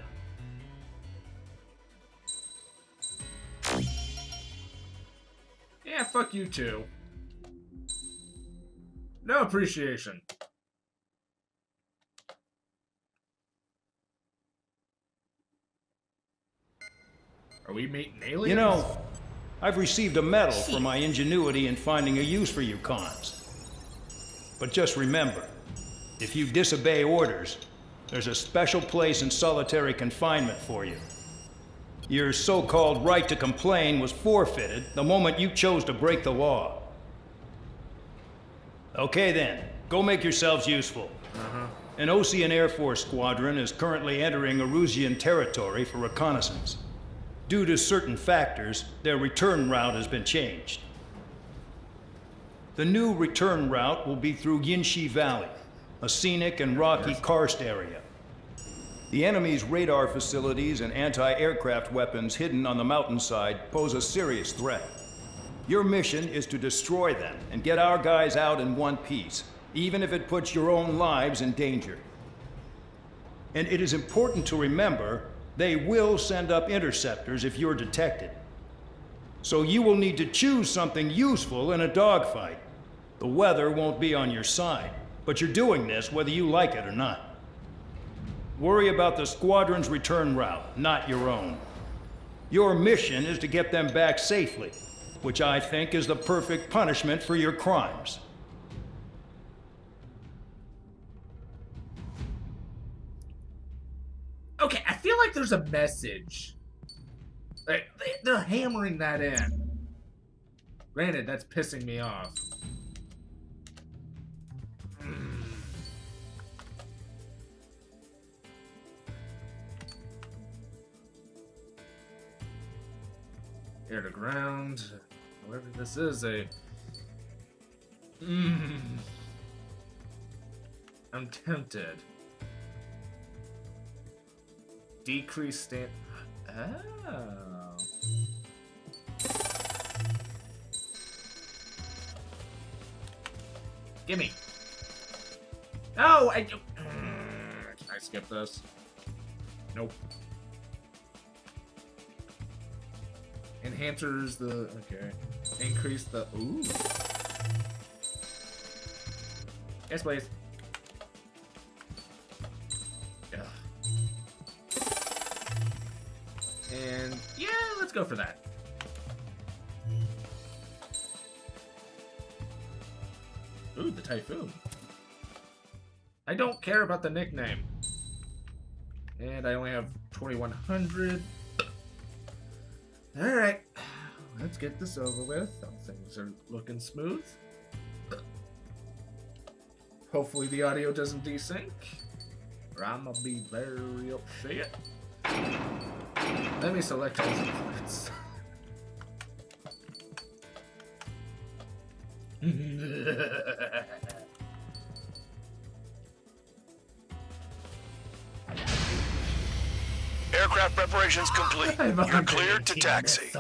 Yeah, fuck you too. No appreciation. Are we meeting aliens?
You know, I've received a medal for my ingenuity in finding a use for you cons. But just remember, if you disobey orders, there's a special place in solitary confinement for you. Your so-called right to complain was forfeited the moment you chose to break the law. Okay then, go make yourselves useful. An Osean Air Force squadron is currently entering Erusian territory for reconnaissance. Due to certain factors, their return route has been changed. The new return route will be through Yinshi Valley, a scenic and rocky karst area. The enemy's radar facilities and anti-aircraft weapons hidden on the mountainside pose a serious threat. Your mission is to destroy them and get our guys out in one piece, even if it puts your own lives in danger. And it is important to remember, they will send up interceptors if you're detected. So you will need to choose something useful in a dogfight. The weather won't be on your side, but you're doing this whether you like it or not. Worry about the squadron's return route, not your own. Your mission is to get them back safely, which I think is the perfect punishment for your crimes.
Okay, I feel like there's a message. Like, they're hammering that in. Granted, that's pissing me off. Air to ground. Whatever this is, I'm tempted. Decrease stand. Oh. Gimme. No, can I skip this? Nope. Enhancers the okay. Increase the ooh. Yes, please. And yeah, let's go for that. Ooh, the Typhoon. I don't care about the nickname. And I only have 2100. Alright, let's get this over with. Things are looking smooth. Hopefully the audio doesn't desync, or I'm gonna be very upset. Let me select all some parts.
Aircraft preparations complete. You're cleared to taxi.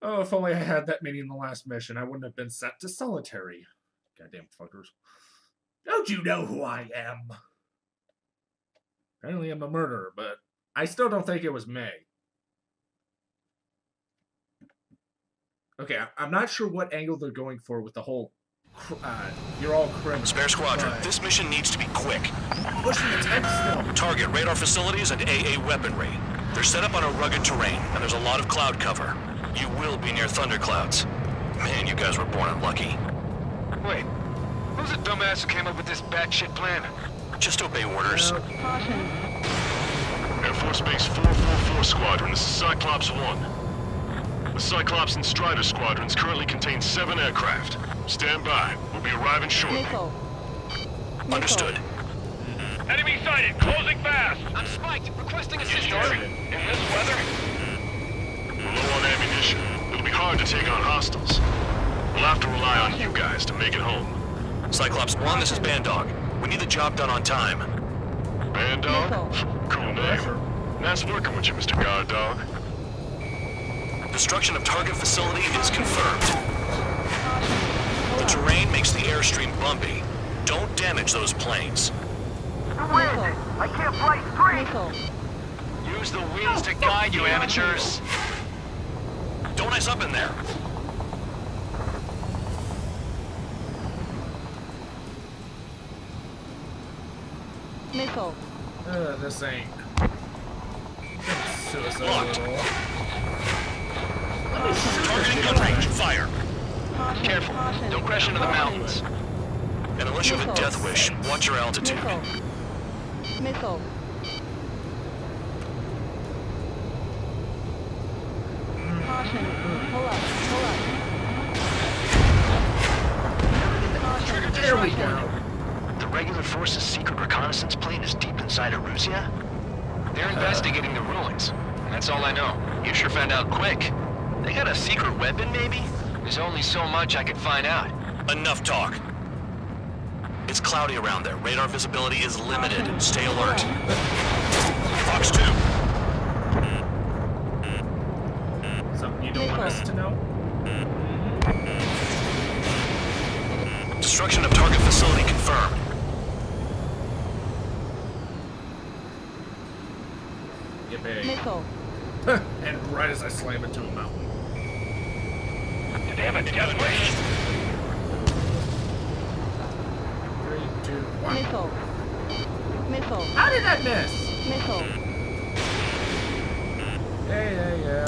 Oh, if only I had that many in the last mission, I wouldn't have been sent to solitary. Goddamn fuckers. Don't you know who I am? Apparently I'm a murderer, but I still don't think it was me. Okay, I'm not sure what angle they're going for with the whole, you're all criminals.
Spare Squadron, this mission needs to be quick.
Pushing the text still.
Target radar facilities and AA weaponry. They're set up on a rugged terrain, and there's a lot of cloud cover. You will be near thunderclouds. Man, you guys were born unlucky.
Wait, who's the dumbass who came up with this batshit plan?
Just obey orders.
Caution.
Air Force Base 444 Squadron, this is Cyclops 1. The Cyclops and Strider squadrons currently contain 7 aircraft. Stand by. We'll be arriving shortly.
Missile.
Understood.
Enemy sighted, closing fast! I'm spiked, requesting assistance. In this weather?
We're low on ammunition. It'll be hard to take on hostiles. We'll have to rely on you guys to make it home.
Cyclops 1, this is Bandog. We need the job done on time.
Bandog? Cool name. Nice working with you, Mr. Guard Dog.
Destruction of target facility is confirmed. The terrain makes the airstream bumpy. Don't damage those planes.
The wind! I can't fly straight!
Use the wheels to guide you, amateurs.
Don't ice up in there.
Missile.
This ain't. Suicide.
Locked. Targeting gun range. Fire.
Careful. Don't crash into the mountains.
And unless you have a death wish, watch your altitude.
Missile. Caution. Pull up. Pull up. Caution.
There we go.
The regular force's secret reconnaissance plane is deep inside Eruzia?
They're investigating the ruins. That's all I know.
You sure found out quick. They got a secret weapon, maybe?
There's only so much I could find out.
Enough talk. It's cloudy around there. Radar visibility is limited. Stay alert. Fox 2.
Something you don't want us to know?
Destruction of target facility confirmed.
Missile.
And right as I slam into a mountain.
Damn it, death wish.
3, 2, 1.
Missile. Missile.
How did I miss?
Missile.
Yeah.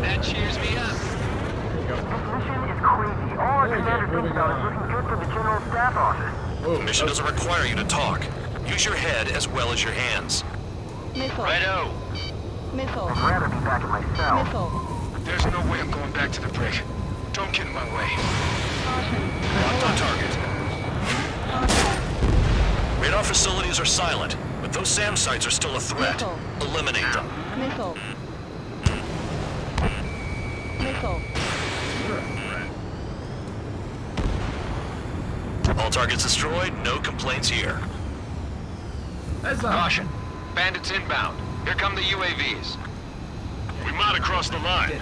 That cheers me up.
There you go.
This mission is crazy. All our commanders think about is looking good for the General Staff Office.
The mission doesn't require you to talk. Use your head as well as your hands.
Missile.
Righto.
Missile.
I'd rather be back in my cell.
Missile.
There's no way I'm going back to the brig. Don't get in my way.
Caution.
Locked on target. Radar facilities are silent, but those SAM sites are still a threat.
Missile.
Eliminate them.
Missile. Missile.
All targets destroyed, no complaints here.
That's
Caution. Bandits inbound. Here come the UAVs.
We might have crossed the line.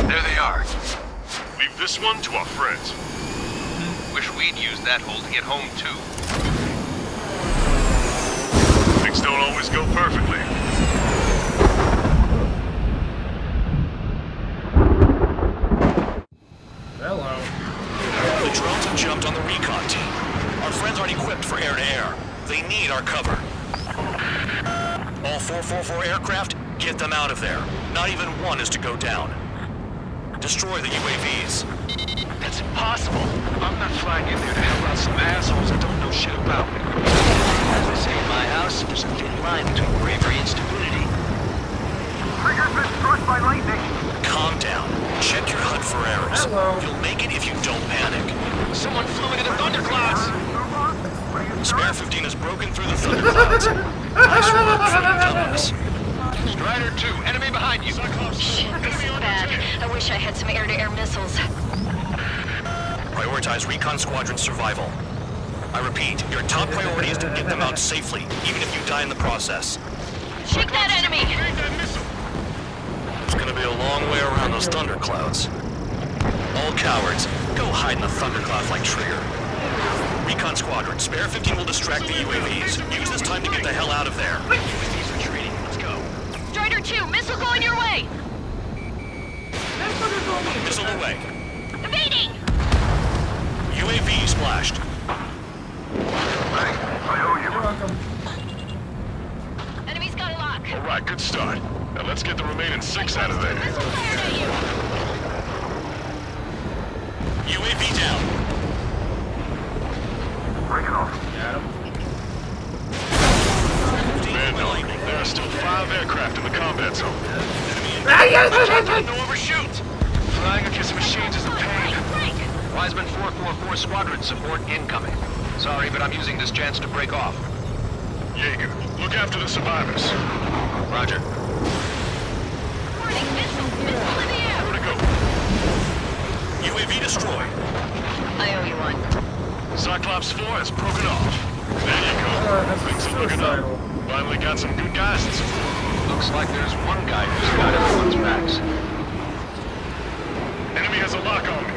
There they are.
Leave this one to our friends.
Wish we'd used that hole to get home, too.
Things don't always go perfectly.
Hello.
The drones have jumped on the recon team. Our friends aren't equipped for air-to-air. They need our cover. All 444 aircraft, get them out of there. Not even one is to go down. Destroy the UAVs.
That's impossible. I'm not flying in there to help out some assholes I don't know shit about. As they say in my house, there's a thin line between bravery and stupidity.
Trigger's been struck by lightning.
Calm down. Check your HUD for errors.
Hello.
You'll make it if you don't panic.
Someone flew into the thunderclouds!
Spare 15 has broken through the thunderclouds. Your top priority is to get them out safely, even if you die in the process.
Shoot that enemy!
It's gonna be a long way around those thunderclouds. All cowards, go hide in the thunderclouds like Trigger. Recon Squadron, Spare 15 will distract the UAVs. Use this time to get the hell out of there. UAVs retreating. Let's go.
Strider 2, missile going your way!
Missile away.
Evading!
UAV splashed.
Thanks. I owe you.
You're welcome.
Enemy's got a lock.
Alright, good start. Now let's get the remaining 6 out of there.
Missile fired at you!
UAV down.
Break it off.
Got him.
Man, there are still 5 aircraft in the combat zone.
No overshoot.
Flying against machines is a pain. Wiseman 444 Squadron support incoming. Sorry, but I'm using this chance to break off.
Jaeger, look after the survivors.
Roger.
Warning, missile! Missile in the air!
Where to go?
UAV destroyed.
I owe you one.
Cyclops 4 has broken off. There you go.
That's
Things are looking up.
suicidal.
Finally got some good guys in support.
Looks like there's one guy who's got everyone's backs.
Enemy has a lock on me.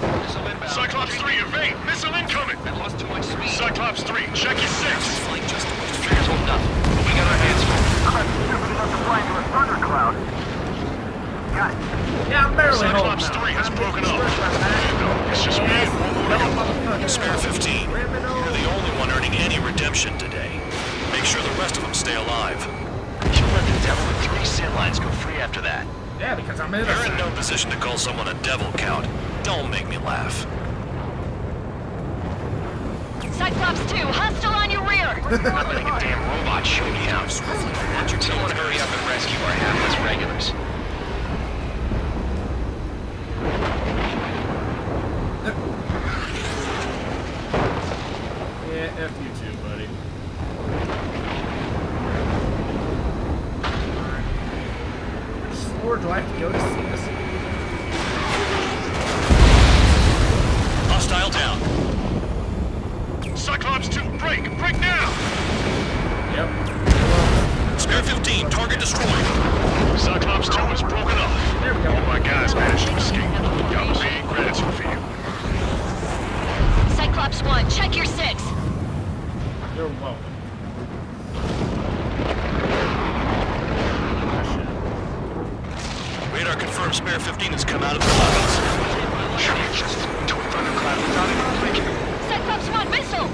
Missile inbound.
Cyclops 3, evade! Missile incoming!
I lost too much speed.
Cyclops 3, check your 6!
Figures holding up. We got our hands full.
I'm not stupid enough to fly into a thundercloud. Got it.
Yeah, I'm barely
Cyclops
holding
3 has
out.
broken off. It's just me and one more to go.
Spare 15. You're the only one earning any redemption today. Make sure the rest of them stay alive.
You let the devil and 3 sin lines go free after that.
Yeah, because I'm
You're in
innocent.
no position to call someone a devil, Count. Don't make me laugh.
Cyclops 2, hostile on your rear!
Not letting a damn robot show me out. Someone hurry up and rescue our hapless regulars.
Yeah, F you too, buddy. Which floor do I have to go to see this?
Hostile down.
Cyclops 2, break! Break now!
Yep.
Spare 15, target destroyed.
Cyclops 2 has broken off.
There we go.
All my guys managed to escape. Got big gratitude for you.
Cyclops 1, check your 6!
You're welcome.
Radar confirms Spare 15 has come out of the clouds.
Just to a thundercloud without even blinking.
Cyclops 1, missile!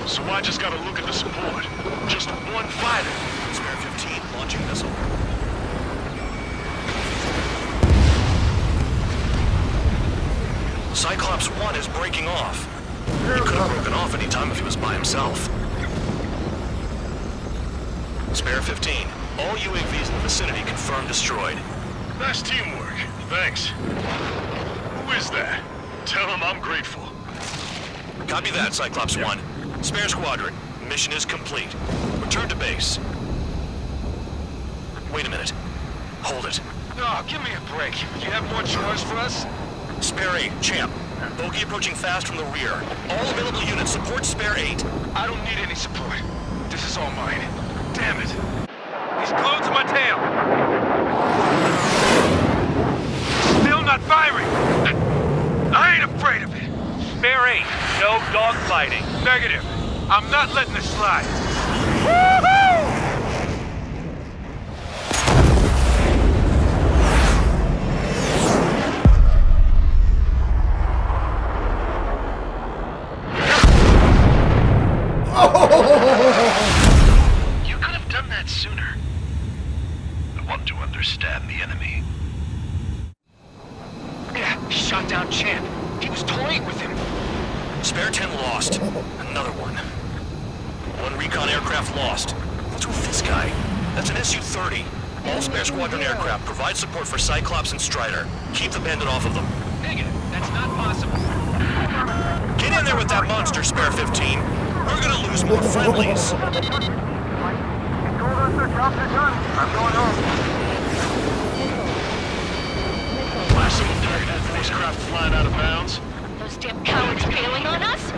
So I just gotta look at the support. Just one fighter.
Spare 15 launching missile. Cyclops 1 is breaking off. He could have broken off any time if he was by himself. Spare 15. All UAVs in the vicinity confirmed destroyed.
Nice teamwork. Thanks. Who is that? Tell him I'm grateful.
Copy that, Cyclops 1. Spare Squadron. Mission is complete. Return to base. Wait a minute. Hold it.
Oh, give me a break. You have more chores for us?
Spare 8, Champ. Bogey approaching fast from the rear. All available units support Spare 8.
I don't need any support. This is all mine. Damn it. He's glued to my tail. Still not firing. I ain't afraid of it. Spare 8, no dogfighting. Negative. I'm not letting this slide. Woohoo!
You could have done that sooner. I want to understand the enemy.
Yeah, shot down Champ. He was toying with him.
Spare 10 lost. Another one. One recon aircraft lost. What's with this guy? That's an Su-30. All Spare Squadron aircraft provide support for Cyclops and Strider. Keep the bandit off of them.
Negative. That's not possible.
Get in there with that monster, Spare 15. We're gonna lose more friendlies.
He told us their jobs are done. I'm going home.
Last one, Air Force craft flying out of bounds.
Those damn cowards bailing on us?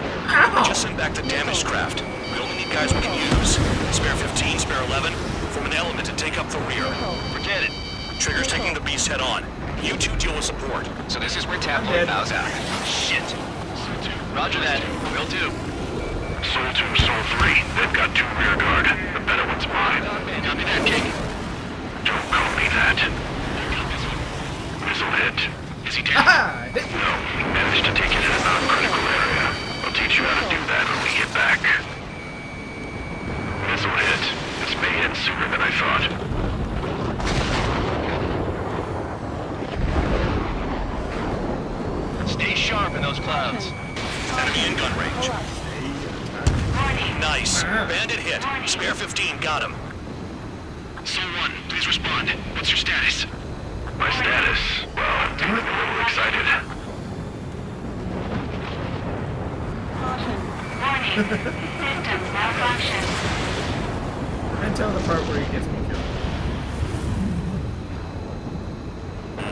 Just send back the damaged craft. We only need guys we can use. Spare 15, spare 11. Form an element and take up the rear. Forget it. Trigger's taking the beast head on. You two deal with support.
So this is where Tabloid bows out.
Shit.
Roger that. Will do.
Soul 2, Soul 3. They've got 2 rear guard. The better one's mine.
Copy that, King.
Don't call me that. Missile hit.
Is he dead?
No, we managed to take it in a non-critical area. I'll teach you how to do that when we get back. Missile hit. This may end sooner than I thought.
Stay sharp in those clouds.
Enemy in gun range. Nice. Bandit hit. Spare 15, got him.
Soul 1, please respond. What's your status? My status? Well, I'm getting a little excited.
Warning. Systems malfunction.
Until the part where he gets me killed.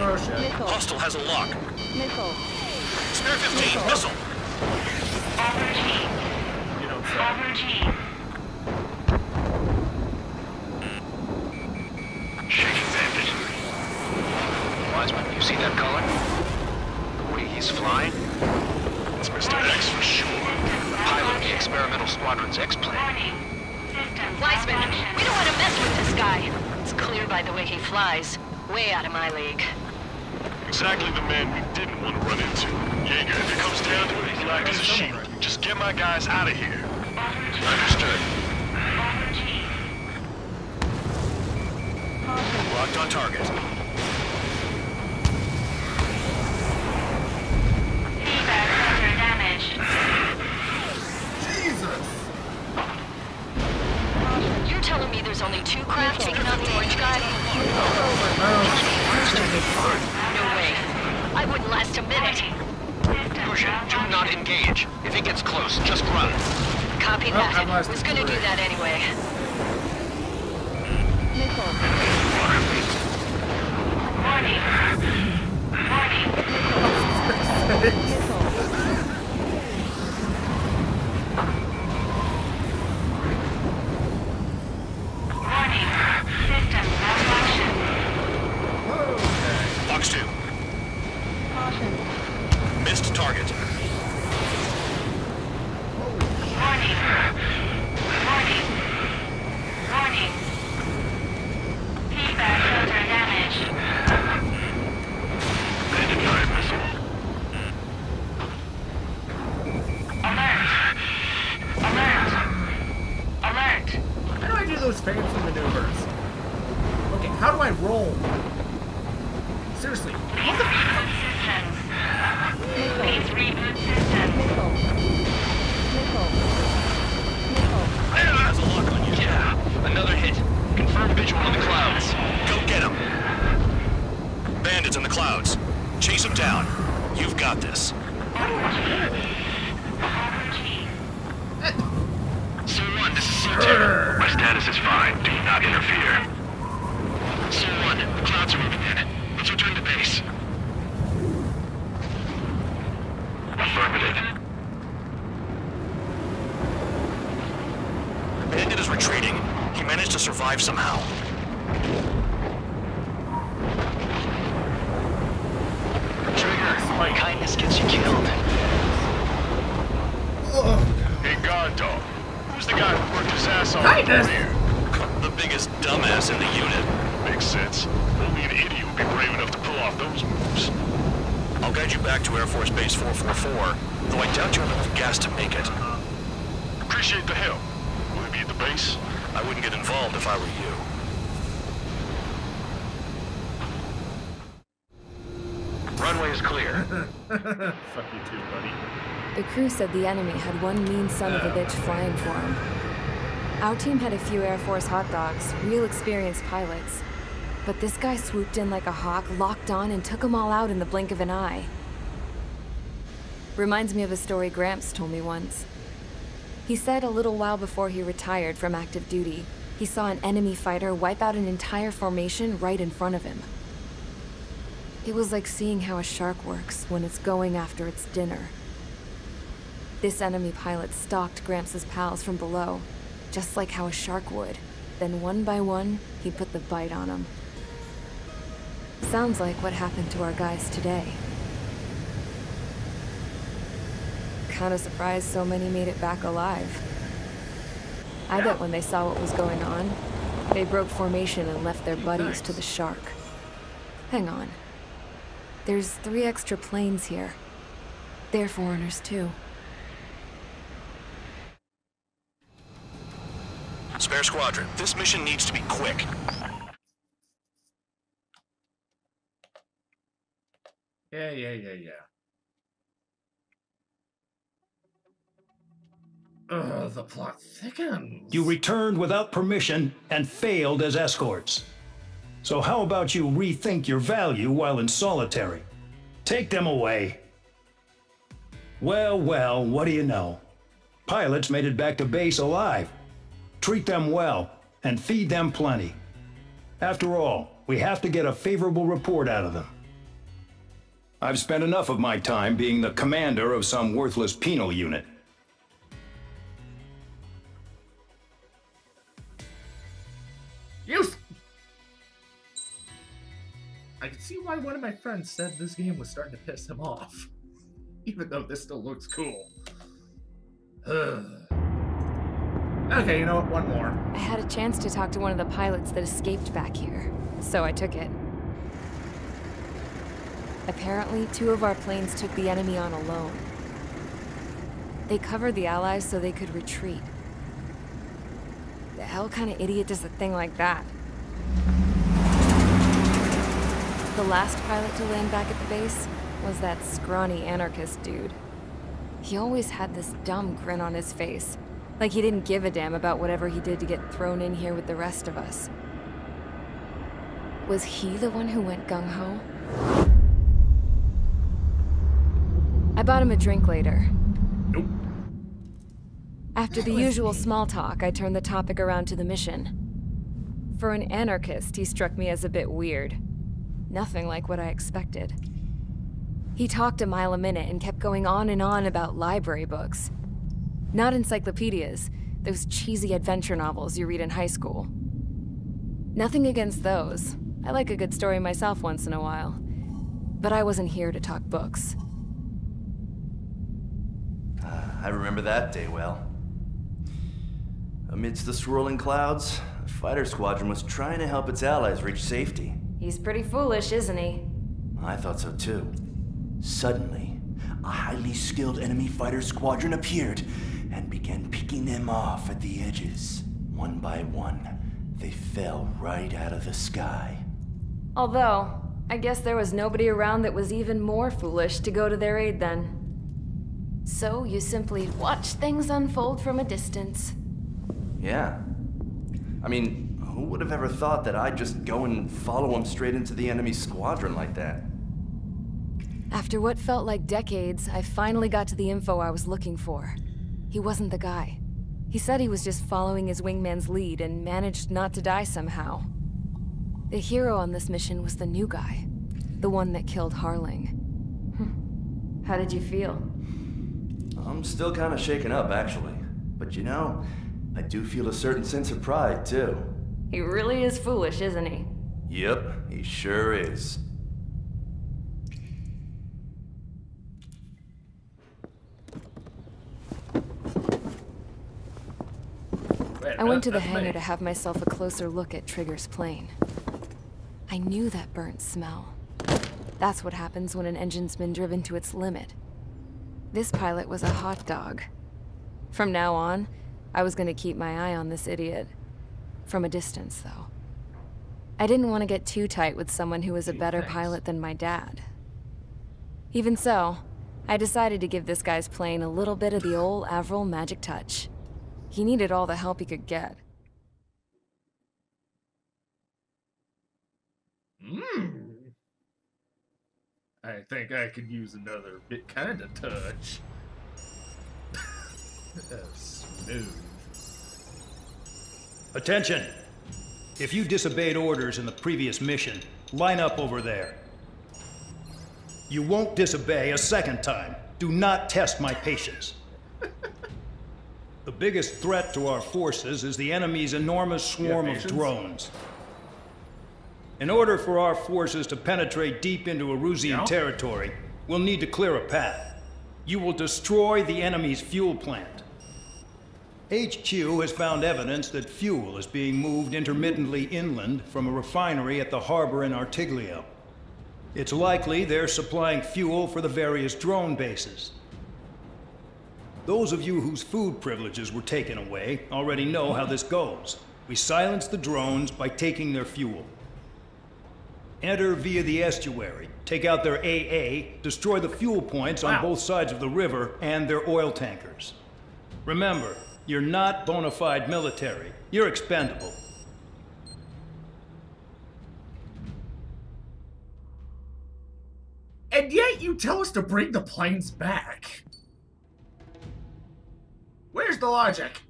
Oh shit.
Hostile has a lock.
Missile.
Spare 15, missile.
You don't say.
Shaking bandit.
Wiseman, you see that color? The way he's flying?
It's Mr. X for sure.
Pilot the experimental squadron's X-plane.
Wiseman, we don't want to mess with this guy. It's clear by the way he flies. Way out of my league.
Exactly the man we didn't want to run into. Jaeger, if it comes down to it, black as a sheep. Just get my guys out of here.
Understood. Locked on target.
Jesus!
You're telling me there's only 2 craft taking on the orange guy? No way. I wouldn't last a minute.
Lucian, do not engage. If he gets close, just run.
Copy that. Was gonna do that anyway.
Box 2. Missed target.
How do I do those fancy maneuvers? Okay, how do I roll? Seriously, how the
Has a lock on you.
Yeah, another hit. Confirm visual in the clouds.
Go get him. Bandits in the clouds. Chase them down. You've got this.
Soul 1, this is Soul 2. My status is fine. Do not interfere. Soul 1, the clouds are moving in. Let's return to base. Affirmative.
Bandit is retreating. He managed to survive somehow.
Trigger, kindness gets you killed.
Hey, guard dog. Who's the guy who worked his ass off
Kindness?
over here?
The biggest dumbass in the unit.
Makes sense. Only an idiot would be brave enough to pull off those moves.
I'll guide you back to Air Force Base 444, though I doubt you have enough gas to make it.
Appreciate the help. Will he be at the base?
I wouldn't get involved if I were you.
Runway is clear.
Fuck you too, buddy.
The crew said the enemy had one mean son of a bitch flying for him. Our team had a few Air Force hot dogs, real experienced pilots. But this guy swooped in like a hawk, locked on, and took them all out in the blink of an eye. Reminds me of a story Gramps told me once. He said a little while before he retired from active duty, he saw an enemy fighter wipe out an entire formation right in front of him. It was like seeing how a shark works when it's going after its dinner. This enemy pilot stalked Gramps' pals from below, just like how a shark would. Then one by one, he put the bite on them. Sounds like what happened to our guys today. Kinda surprised so many made it back alive. I bet when they saw what was going on, they broke formation and left their buddies to the shark. Hang on. There's 3 extra planes here. They're foreigners too.
Spare Squadron, this mission needs to be quick.
Yeah. Ugh, the plot thickens.
You returned without permission and failed as escorts. So how about you rethink your value while in solitary? Take them away. Well, what do you know? Pilots made it back to base alive. Treat them well and feed them plenty. After all, we have to get a favorable report out of them. I've spent enough of my time being the commander of some worthless penal unit.
I can see why one of my friends said this game was starting to piss him off. Even though this still looks cool. Okay, you know what? One more.
I had a chance to talk to one of the pilots that escaped back here, so I took it. Apparently, 2 of our planes took the enemy on alone. They covered the Allies so they could retreat. The hell kind of idiot does a thing like that? The last pilot to land back at the base was that scrawny anarchist dude. He always had this dumb grin on his face, like he didn't give a damn about whatever he did to get thrown in here with the rest of us. Was he the one who went gung-ho? I bought him a drink later.
Nope.
After the usual small talk, I turned the topic around to the mission. For an anarchist, he struck me as a bit weird. Nothing like what I expected. He talked a mile a minute and kept going on and on about library books. Not encyclopedias, those cheesy adventure novels you read in high school. Nothing against those. I like a good story myself once in a while. But I wasn't here to talk books.
I remember that day well. Amidst the swirling clouds, a fighter squadron was trying to help its allies reach safety.
He's pretty foolish, isn't he?
I thought so too. Suddenly, a highly skilled enemy fighter squadron appeared and began picking them off at the edges. One by one, they fell right out of the sky.
Although, I guess there was nobody around that was even more foolish to go to their aid then. So you simply watch things unfold from a distance.
Yeah. I mean, who would have ever thought that I'd just go and follow him straight into the enemy squadron like that?
After what felt like decades, I finally got to the info I was looking for. He wasn't the guy. He said he was just following his wingman's lead and managed not to die somehow. The hero on this mission was the new guy. The one that killed Harling. How did you feel?
I'm still kind of shaken up, actually. But you know, I do feel a certain sense of pride, too.
He really is foolish, isn't he?
Yep, he sure is.
I went to the hangar to have myself a closer look at Trigger's plane. I knew that burnt smell. That's what happens when an engine's been driven to its limit. This pilot was a hot dog. From now on, I was gonna keep my eye on this idiot. From a distance, though. I didn't want to get too tight with someone who was a better pilot than my dad. Even so, I decided to give this guy's plane a little bit of the old Avril magic touch. He needed all the help he could get.
I think I could use another bit kind of touch. Smooth.
Attention! If you disobeyed orders in the previous mission, line up over there. You won't disobey a second time. Do not test my patience. The biggest threat to our forces is the enemy's enormous swarm of drones. In order for our forces to penetrate deep into Erusian territory, we'll need to clear a path. You will destroy the enemy's fuel plant. HQ has found evidence that fuel is being moved intermittently inland from a refinery at the harbor in Artiglio. It's likely they're supplying fuel for the various drone bases. Those of you whose food privileges were taken away already know how this goes. We silence the drones by taking their fuel. Enter via the estuary, take out their AA, destroy the fuel points on both sides of the river and their oil tankers. Remember, you're not bona fide military. You're expendable.
And yet you tell us to bring the planes back. Where's the logic?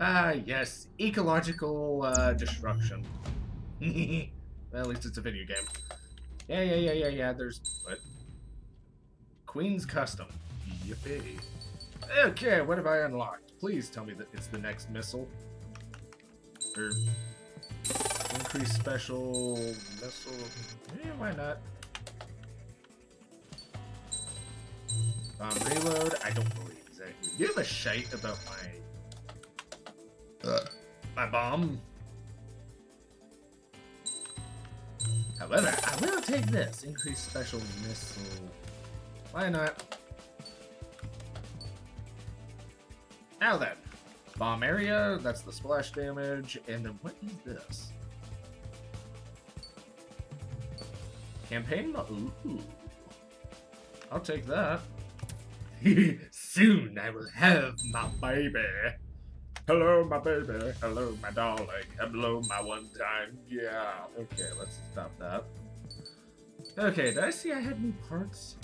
Yes. Ecological, destruction. Well, at least it's a video game. Yeah, there's... What? Queen's Custom. Yippee. Okay, what have I unlocked? Please tell me that it's the next missile. Or... Increase special... missile... Yeah, why not? Reload? I don't believe exactly. You have a shite about my bomb? However, I will take this. Increase special missile. Why not? Now then. Bomb area, that's the splash damage. And then what is this? Campaign? Ooh. I'll take that. Soon I will have my baby. Hello, my baby. Hello, my darling. Hello, my one time. Yeah. Okay, let's stop that. Okay, did I see I had new parts?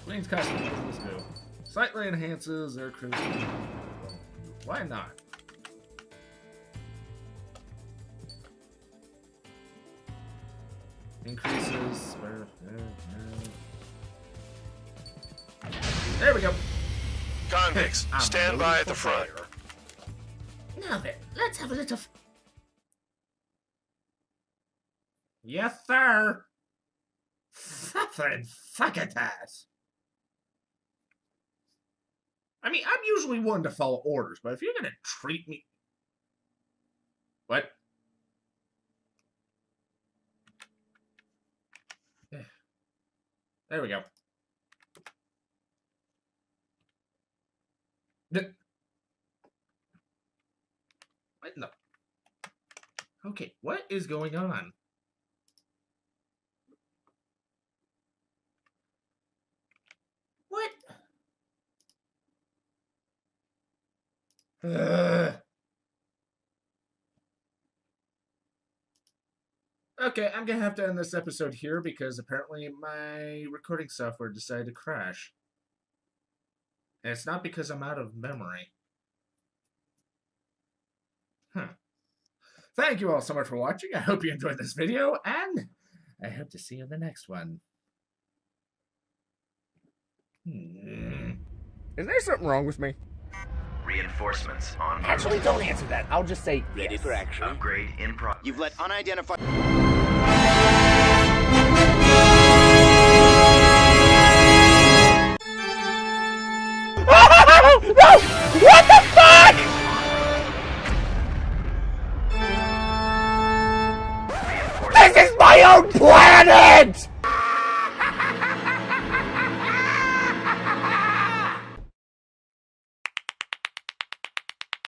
Queen's Custom, what does this do? Slightly enhances air crew. Why not? Increases. There we go.
Convicts, stand by at the front.
Now then, let's have a little... Yes, sir. Fuck it, ass. I mean, I'm usually one to follow orders, but if you're gonna treat me... What? There we go. What in the... Okay, what is going on? What? Okay, I'm gonna have to end this episode here because apparently my recording software decided to crash. And it's not because I'm out of memory. Thank you all so much for watching. I hope you enjoyed this video, and I hope to see you in the next one. Is there something wrong with me?
Reinforcements on.
Actually, don't answer that. I'll just say
ready for action. Upgrade in progress.
You've let unidentified.
No! What the fuck? This is my own planet!